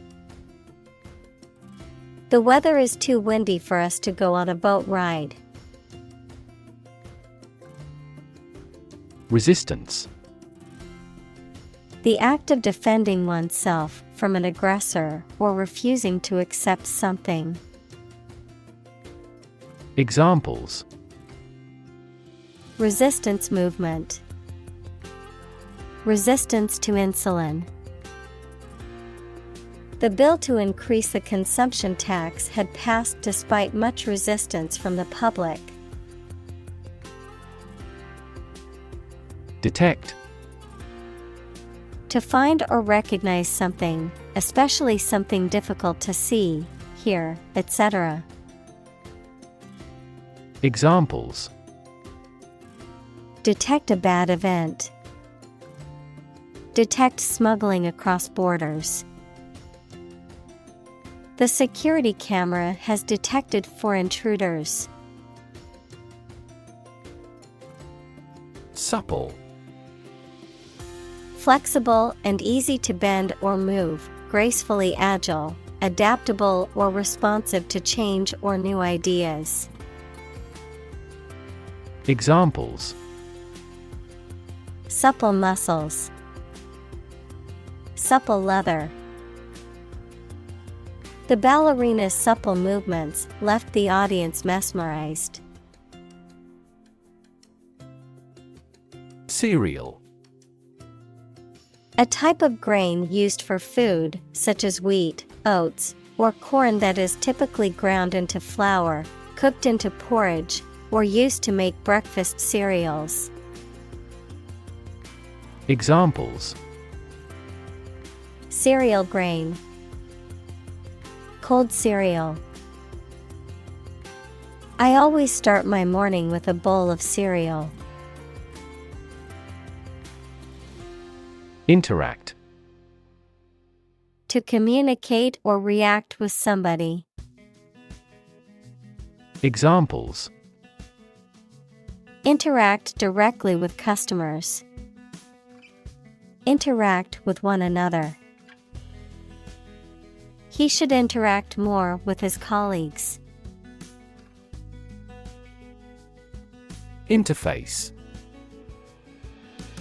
The weather is too windy for us to go on a boat ride. Resistance. The act of defending oneself from an aggressor or refusing to accept something. Examples: Resistance movement. Resistance to insulin. The bill to increase the consumption tax had passed despite much resistance from the public. Detect. To find or recognize something, especially something difficult to see, hear, etc. Examples: Detect a bad event. Detect smuggling across borders. The security camera has detected 4 intruders. Supple. Flexible and easy to bend or move, gracefully agile, adaptable or responsive to change or new ideas. Examples: Supple muscles. Supple leather. The ballerina's supple movements left the audience mesmerized. Cereal. A type of grain used for food, such as wheat, oats, or corn that is typically ground into flour, cooked into porridge, or used to make breakfast cereals. Examples: cereal grain, cold cereal. I always start my morning with a bowl of cereal. Interact. To communicate or react with somebody. Examples: interact directly with customers. Interact with one another. He should interact more with his colleagues. Interface.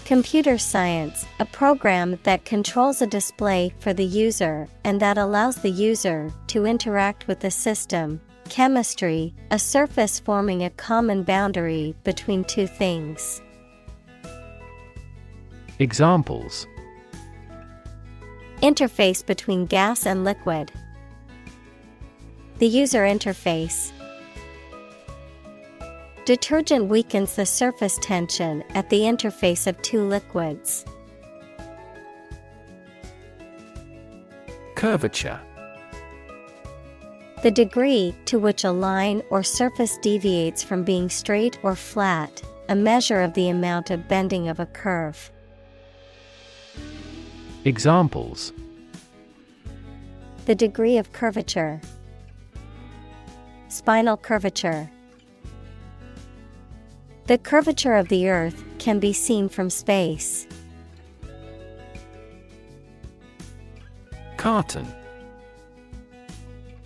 Computer science, a program that controls a display for the user and that allows the user to interact with the system. Chemistry, a surface forming a common boundary between two things. Examples: interface between gas and liquid. The user interface. Detergent weakens the surface tension at the interface of two liquids. Curvature. The degree to which a line or surface deviates from being straight or flat, a measure of the amount of bending of a curve. Examples: the degree of curvature. Spinal curvature. The curvature of the Earth can be seen from space. Carton.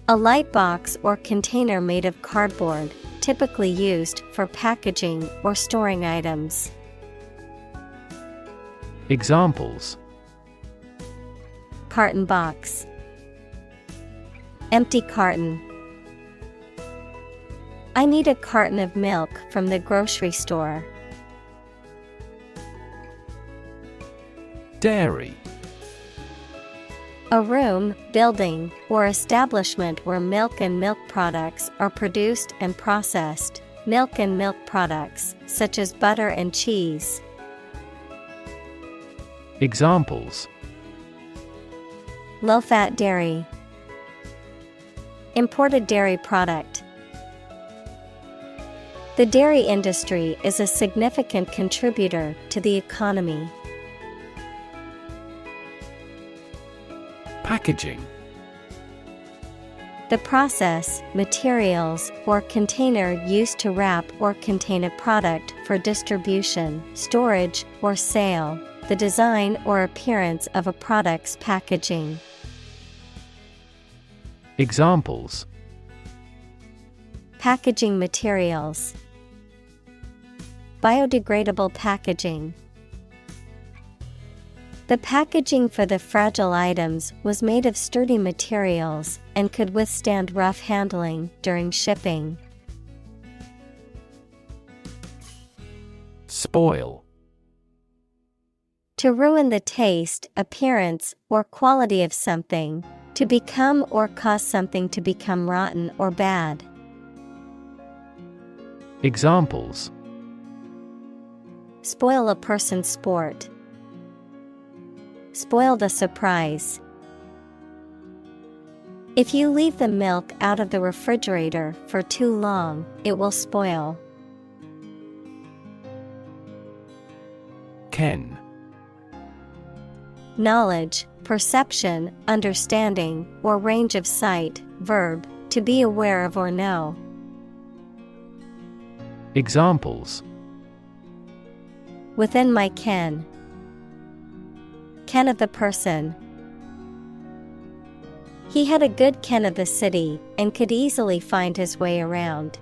A light box or container made of cardboard, typically used for packaging or storing items. Examples: carton box. Empty carton. I need a carton of milk from the grocery store. Dairy. A room, building, or establishment where milk and milk products are produced and processed. Milk and milk products, such as butter and cheese. Examples: low-fat dairy. Imported dairy product. The dairy industry is a significant contributor to the economy. Packaging. The process, materials, or container used to wrap or contain a product for distribution, storage, or sale. The design or appearance of a product's packaging. Examples: packaging materials. Biodegradable packaging. The packaging for the fragile items was made of sturdy materials and could withstand rough handling during shipping. Spoil. To ruin the taste, appearance, or quality of something. To become or cause something to become rotten or bad. Examples: spoil a person's sport. Spoil the surprise. If you leave the milk out of the refrigerator for too long, it will spoil. Ken. Knowledge, perception, understanding, or range of sight. Verb, to be aware of or know. Examples: within my ken. Ken of the person. He had a good ken of the city and could easily find his way around.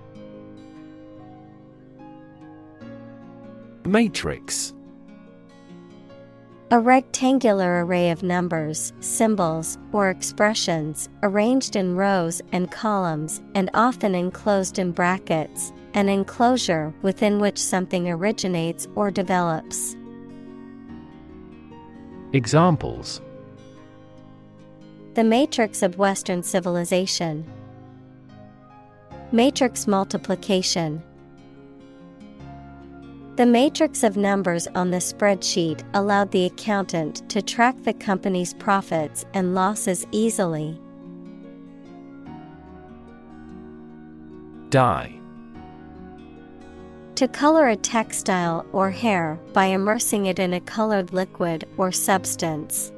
Matrix. A rectangular array of numbers, symbols, or expressions, arranged in rows and columns and often enclosed in brackets, an enclosure within which something originates or develops. Examples: The matrix of Western civilization. Matrix multiplication. The matrix of numbers on the spreadsheet allowed the accountant to track the company's profits and losses easily. Dye. To color a textile or hair by immersing it in a colored liquid or substance.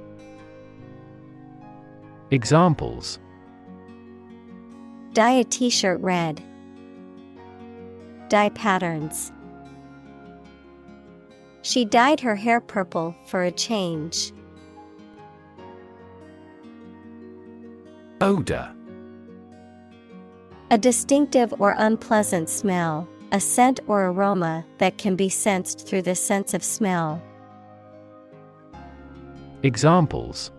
Examples: Dye a t-shirt red. Dye patterns. She dyed her hair purple for a change. Odor. A distinctive or unpleasant smell, a scent or aroma that can be sensed through the sense of smell. Examples: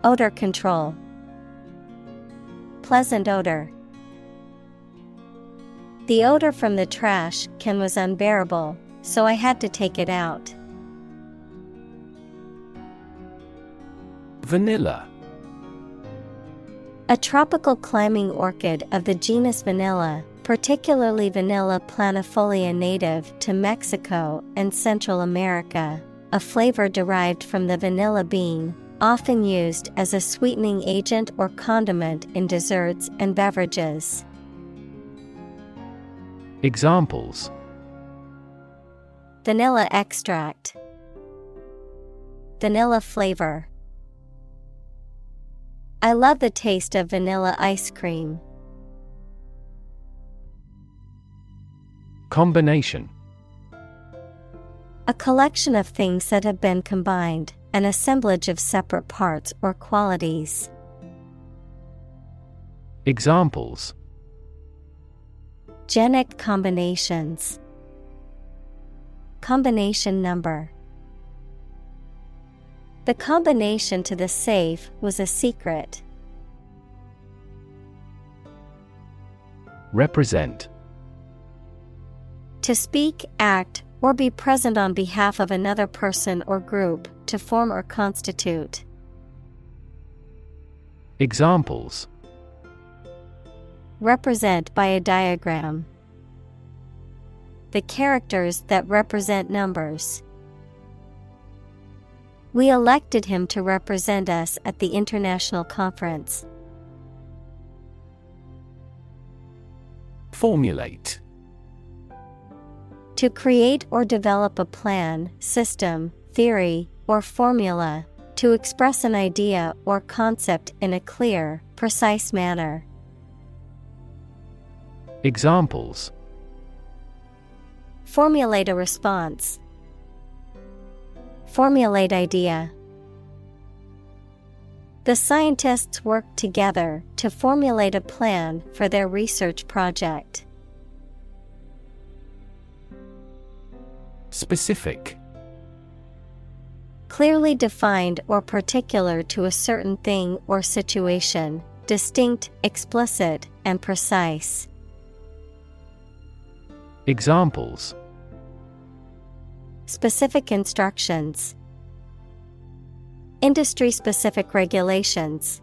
Odor control. Pleasant odor. The odor from the trash can was unbearable, so I had to take it out. Vanilla. A tropical climbing orchid of the genus Vanilla, particularly Vanilla planifolia native to Mexico and Central America, a flavor derived from the vanilla bean, often used as a sweetening agent or condiment in desserts and beverages. Examples: Vanilla extract. Vanilla flavor. I love the taste of vanilla ice cream. Combination. A collection of things that have been combined, an assemblage of separate parts or qualities. Examples: Genic combinations. Combination number. The combination to the safe was a secret. Represent. To speak, act, or be present on behalf of another person or group, to form or constitute. Examples: Represent by a diagram. The characters that represent numbers. We elected him to represent us at the international conference. Formulate. To create or develop a plan, system, theory, or formula, to express an idea or concept in a clear, precise manner. Examples: Formulate a response. Formulate idea. The scientists worked together to formulate a plan for their research project. Specific. Clearly defined or particular to a certain thing or situation, distinct, explicit, and precise. Examples: Specific instructions. Industry-specific regulations.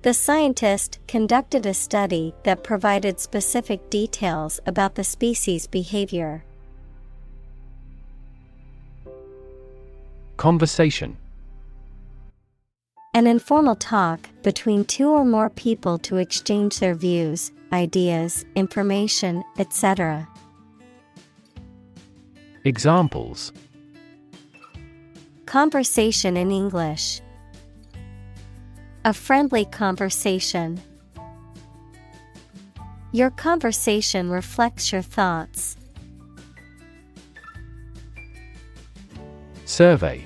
The scientist conducted a study that provided specific details about the species' behavior. Conversation. An informal talk between two or more people to exchange their views, ideas, information, etc. Examples: Conversation in English. A friendly conversation. Your conversation reflects your thoughts. Survey.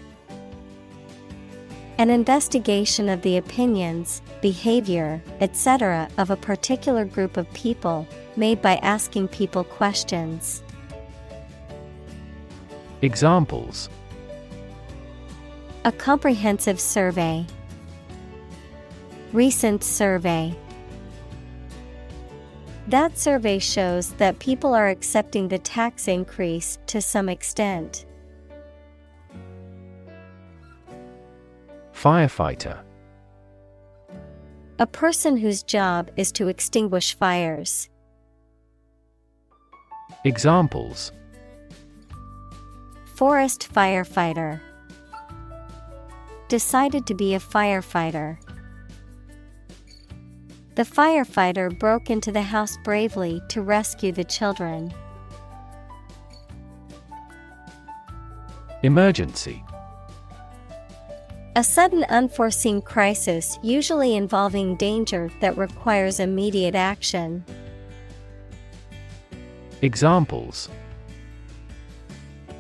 An investigation of the opinions, behavior, etc. of a particular group of people, made by asking people questions. Examples: A comprehensive survey. Recent survey. That survey shows that people are accepting the tax increase to some extent. Firefighter. A person whose job is to extinguish fires. Examples: Forest firefighter. Decided to be a firefighter. The firefighter broke into the house bravely to rescue the children. Emergency. A sudden unforeseen crisis usually involving danger that requires immediate action. Examples: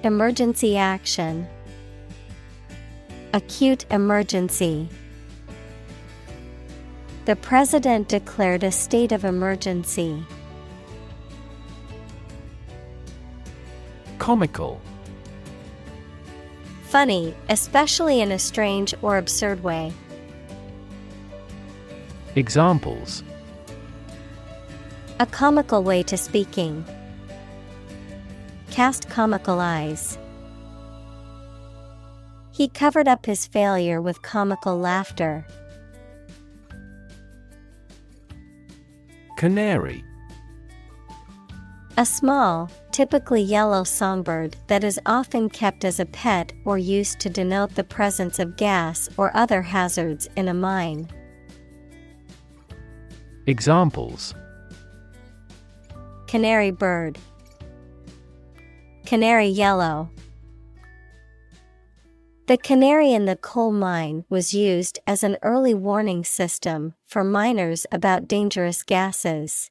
Emergency action. Acute emergency. The president declared a state of emergency. Comical. Funny, especially in a strange or absurd way. Examples: A comical way to speaking. Cast comical eyes. He covered up his failure with comical laughter. Canary. A small, typically yellow songbird that is often kept as a pet or used to denote the presence of gas or other hazards in a mine. Examples: Canary bird. Canary yellow. The canary in the coal mine was used as an early warning system for miners about dangerous gases.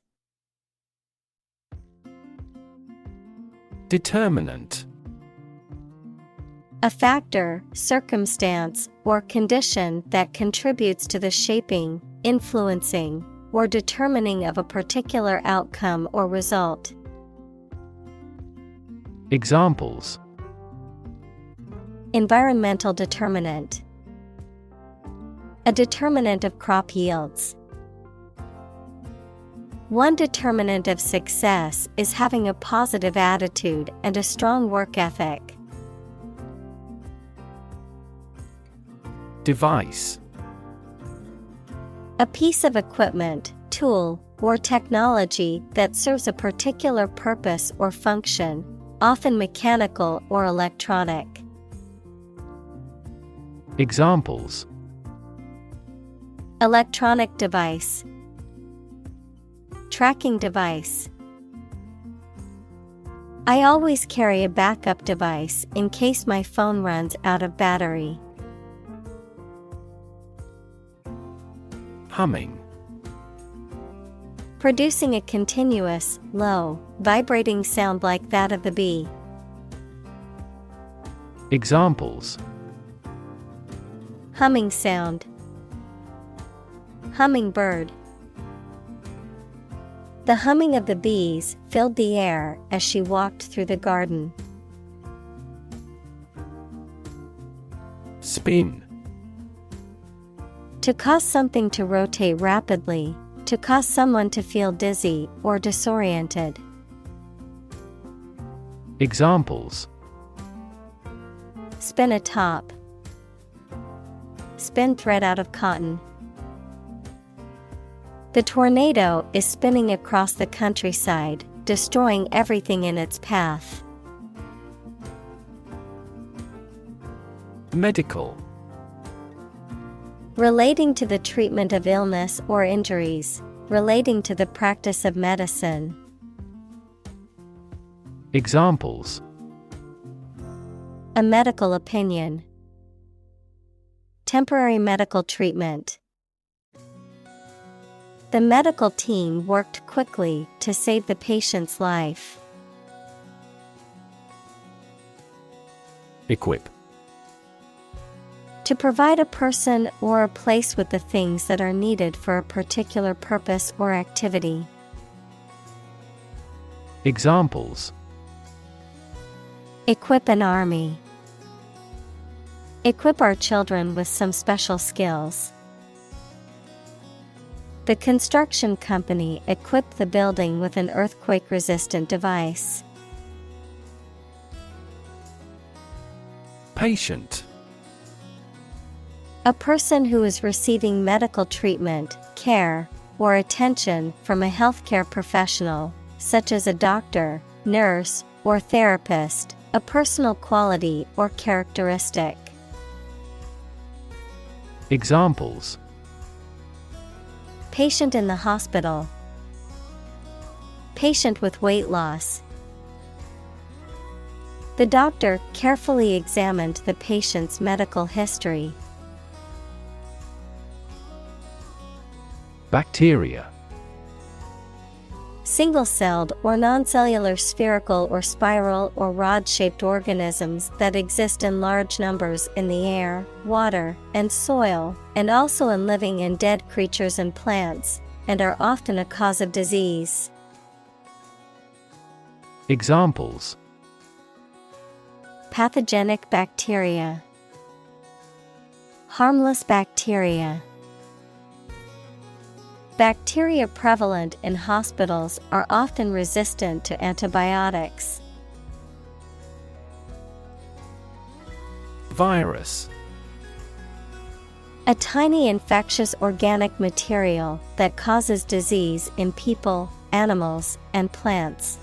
Determinant. A factor, circumstance, or condition that contributes to the shaping, influencing, or determining of a particular outcome or result. Examples: Environmental determinant. A determinant of crop yields. One determinant of success is having a positive attitude and a strong work ethic. Device. A piece of equipment, tool, or technology that serves a particular purpose or function, often mechanical or electronic. Examples: Electronic device. Tracking device. I always carry a backup device in case my phone runs out of battery. Humming. Producing a continuous, low, vibrating sound like that of the bee. Examples: Humming sound. Hummingbird. The humming of the bees filled the air as she walked through the garden. Spin. To cause something to rotate rapidly, to cause someone to feel dizzy or disoriented. Examples: Spin a top. Spin thread out of cotton. The tornado is spinning across the countryside, destroying everything in its path. Medical. Relating to the treatment of illness or injuries, relating to the practice of medicine. Examples: A medical opinion. Temporary medical treatment. The medical team worked quickly to save the patient's life. Equip. To provide a person or a place with the things that are needed for a particular purpose or activity. Examples: Equip an army. Equip our children with some special skills. The construction company equipped the building with an earthquake-resistant device. Patient. A person who is receiving medical treatment, care, or attention from a healthcare professional, such as a doctor, nurse, or therapist, a personal quality or characteristic. Examples: Patient in the hospital. Patient with weight loss. The doctor carefully examined the patient's medical history. Bacteria. Single-celled or non-cellular spherical or spiral or rod-shaped organisms that exist in large numbers in the air, water, and soil, and also in living and dead creatures and plants, and are often a cause of disease. Examples: Pathogenic bacteria. Harmless bacteria. Bacteria prevalent in hospitals are often resistant to antibiotics. Virus. A tiny infectious organic material that causes disease in people, animals, and plants.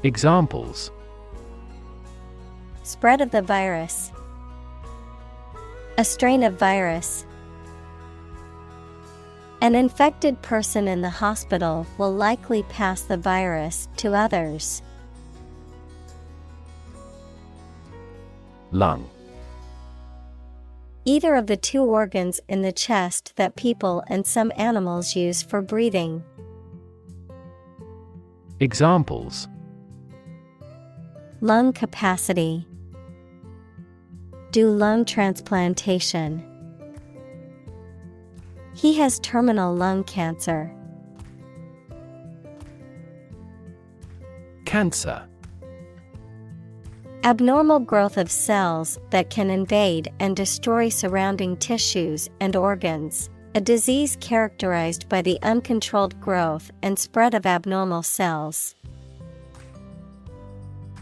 Examples: Spread of the virus. A strain of virus. An infected person in the hospital will likely pass the virus to others. Lung. Either of the two organs in the chest that people and some animals use for breathing. Examples: Lung capacity. Do lung transplantation. He has terminal lung cancer. Cancer. Abnormal growth of cells that can invade and destroy surrounding tissues and organs. A disease characterized by the uncontrolled growth and spread of abnormal cells.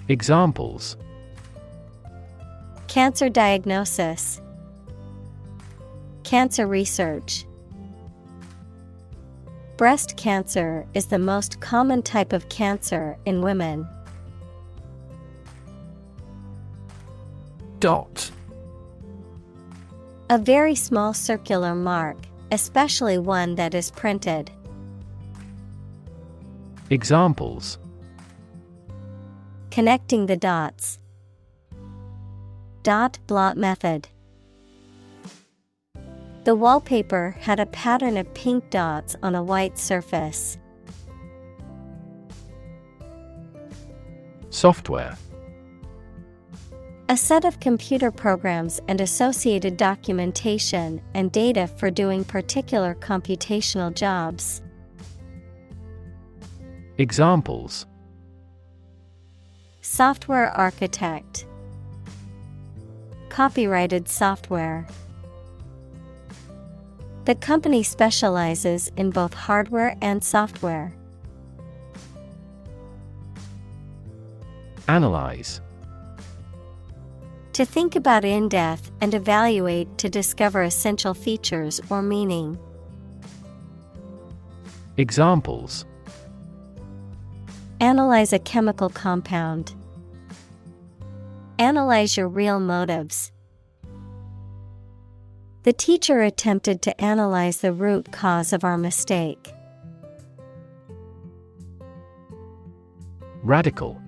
Examples: Cancer diagnosis. Cancer research. Breast cancer is the most common type of cancer in women. Dot. A very small circular mark, especially one that is printed. Examples: Connecting the dots. Dot blot method. The wallpaper had a pattern of pink dots on a white surface. Software. A set of computer programs and associated documentation and data for doing particular computational jobs. Examples: Software architect. Copyrighted software. The company specializes in both hardware and software. Analyze. To think about in depth and evaluate to discover essential features or meaning. Examples: Analyze a chemical compound. Analyze your real motives. The teacher attempted to analyze the root cause of our mistake. Radical.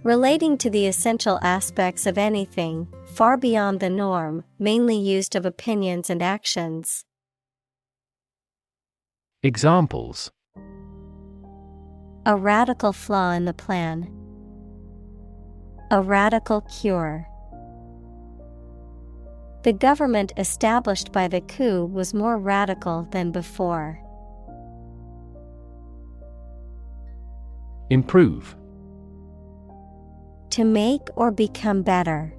Relating to the essential aspects of anything, far beyond the norm, mainly used of opinions and actions. Examples: A radical flaw in the plan. A radical cure. The government established by the coup was more radical than before. Improve. To make or become better.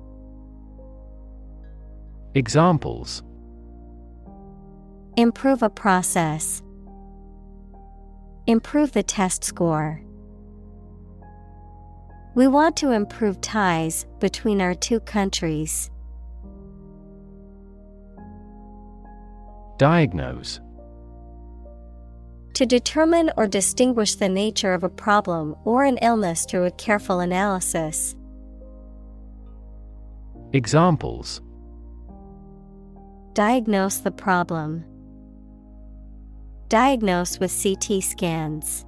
Examples: Improve a process. Improve the test score. We want to improve ties between our two countries. Diagnose. To determine or distinguish the nature of a problem or an illness through a careful analysis. Examples. Diagnose the problem. Diagnose with CT scans.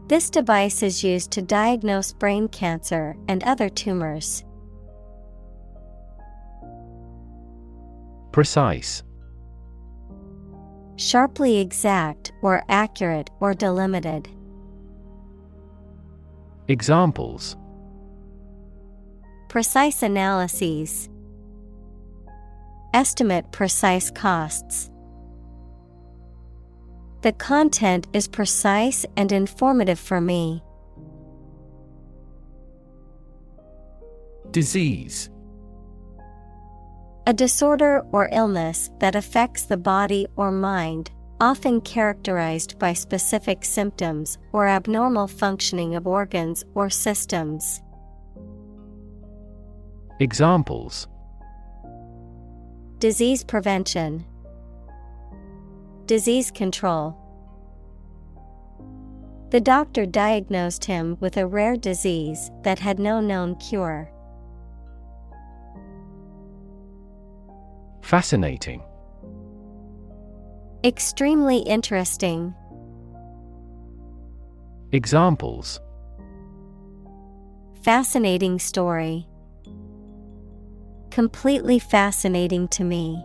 This device is used to diagnose brain cancer and other tumors. Precise. Sharply exact or accurate or delimited. Examples. Precise analyses. Estimate precise costs. The content is precise and informative for me. Disease. A disorder or illness that affects the body or mind, often characterized by specific symptoms or abnormal functioning of organs or systems. Examples. Disease prevention. Disease control. The doctor diagnosed him with a rare disease that had no known cure. Fascinating. Extremely interesting. Examples. Fascinating story. Completely fascinating to me.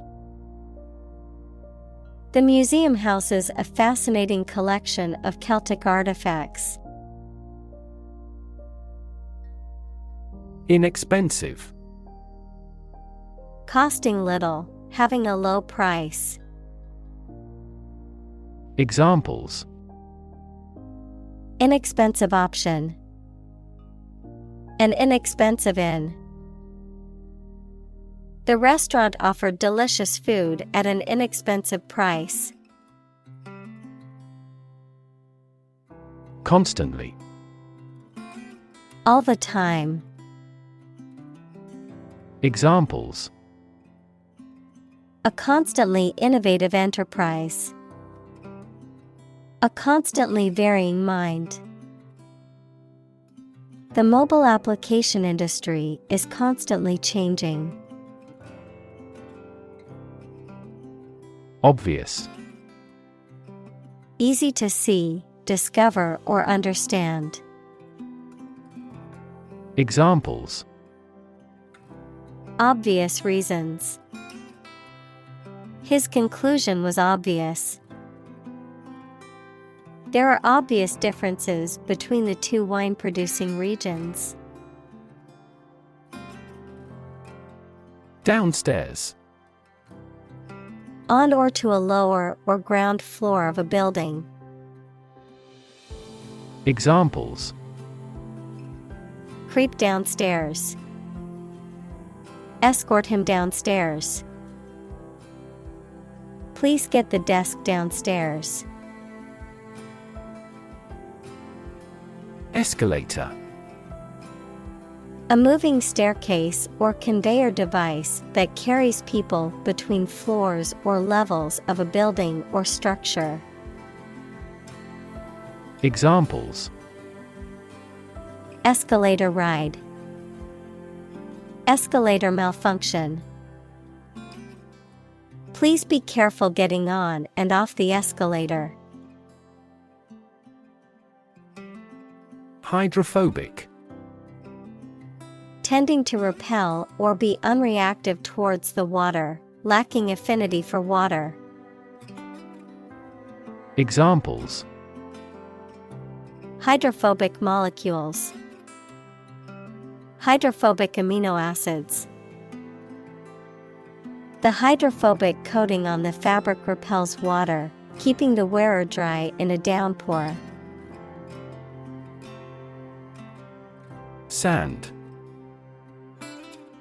The museum houses a fascinating collection of Celtic artifacts. Inexpensive. Costing little, having a low price. Examples. Inexpensive option. An inexpensive inn. The restaurant offered delicious food at an inexpensive price. Constantly. All the time. Examples. A constantly innovative enterprise. A constantly varying mind. The mobile application industry is constantly changing. Obvious. Easy to see, discover, or understand. Examples. Obvious reasons. His conclusion was obvious. There are obvious differences between the two wine-producing regions. Downstairs. On or to a lower or ground floor of a building. Examples. Creep downstairs. Escort him downstairs. Please get the desk downstairs. Escalator. A moving staircase or conveyor device that carries people between floors or levels of a building or structure. Examples. Escalator ride. Escalator malfunction. Please be careful getting on and off the escalator. Hydrophobic. Tending to repel or be unreactive towards the water, lacking affinity for water. Examples. Hydrophobic molecules. Hydrophobic amino acids. The hydrophobic coating on the fabric repels water, keeping the wearer dry in a downpour. Sand.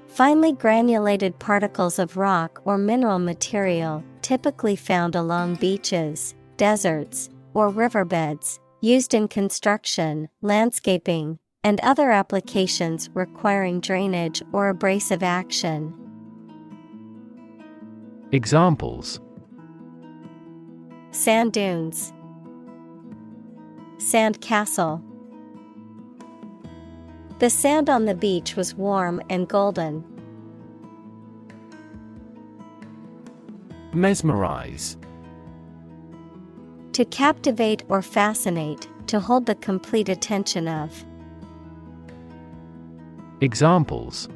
Finely granulated particles of rock or mineral material, typically found along beaches, deserts, or riverbeds, Used in construction, landscaping, and other applications requiring drainage or abrasive action. Examples: Sand dunes, sand castle. The sand on the beach was warm and golden. Mesmerize. To captivate or fascinate, to hold the complete attention of. Examples: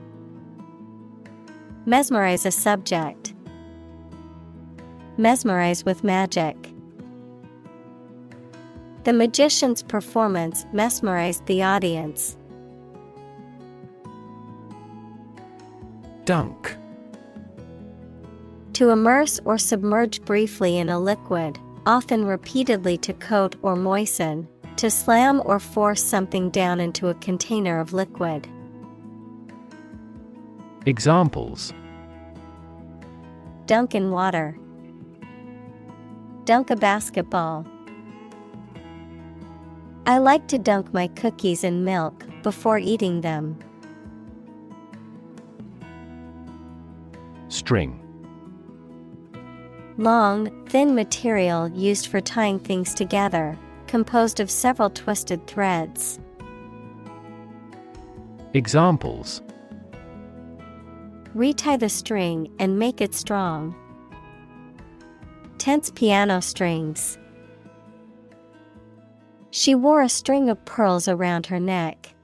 Mesmerize a subject. Mesmerize with magic. The magician's performance mesmerized the audience. Dunk. To immerse or submerge briefly in a liquid, often repeatedly to coat or moisten, to slam or force something down into a container of liquid. Examples: Dunk in water. Dunk a basketball. I like to dunk my cookies in milk before eating them. String. Long, thin material used for tying things together, composed of several twisted threads. Examples: Retie the string and make it strong. Tense piano strings. She wore a string of pearls around her neck.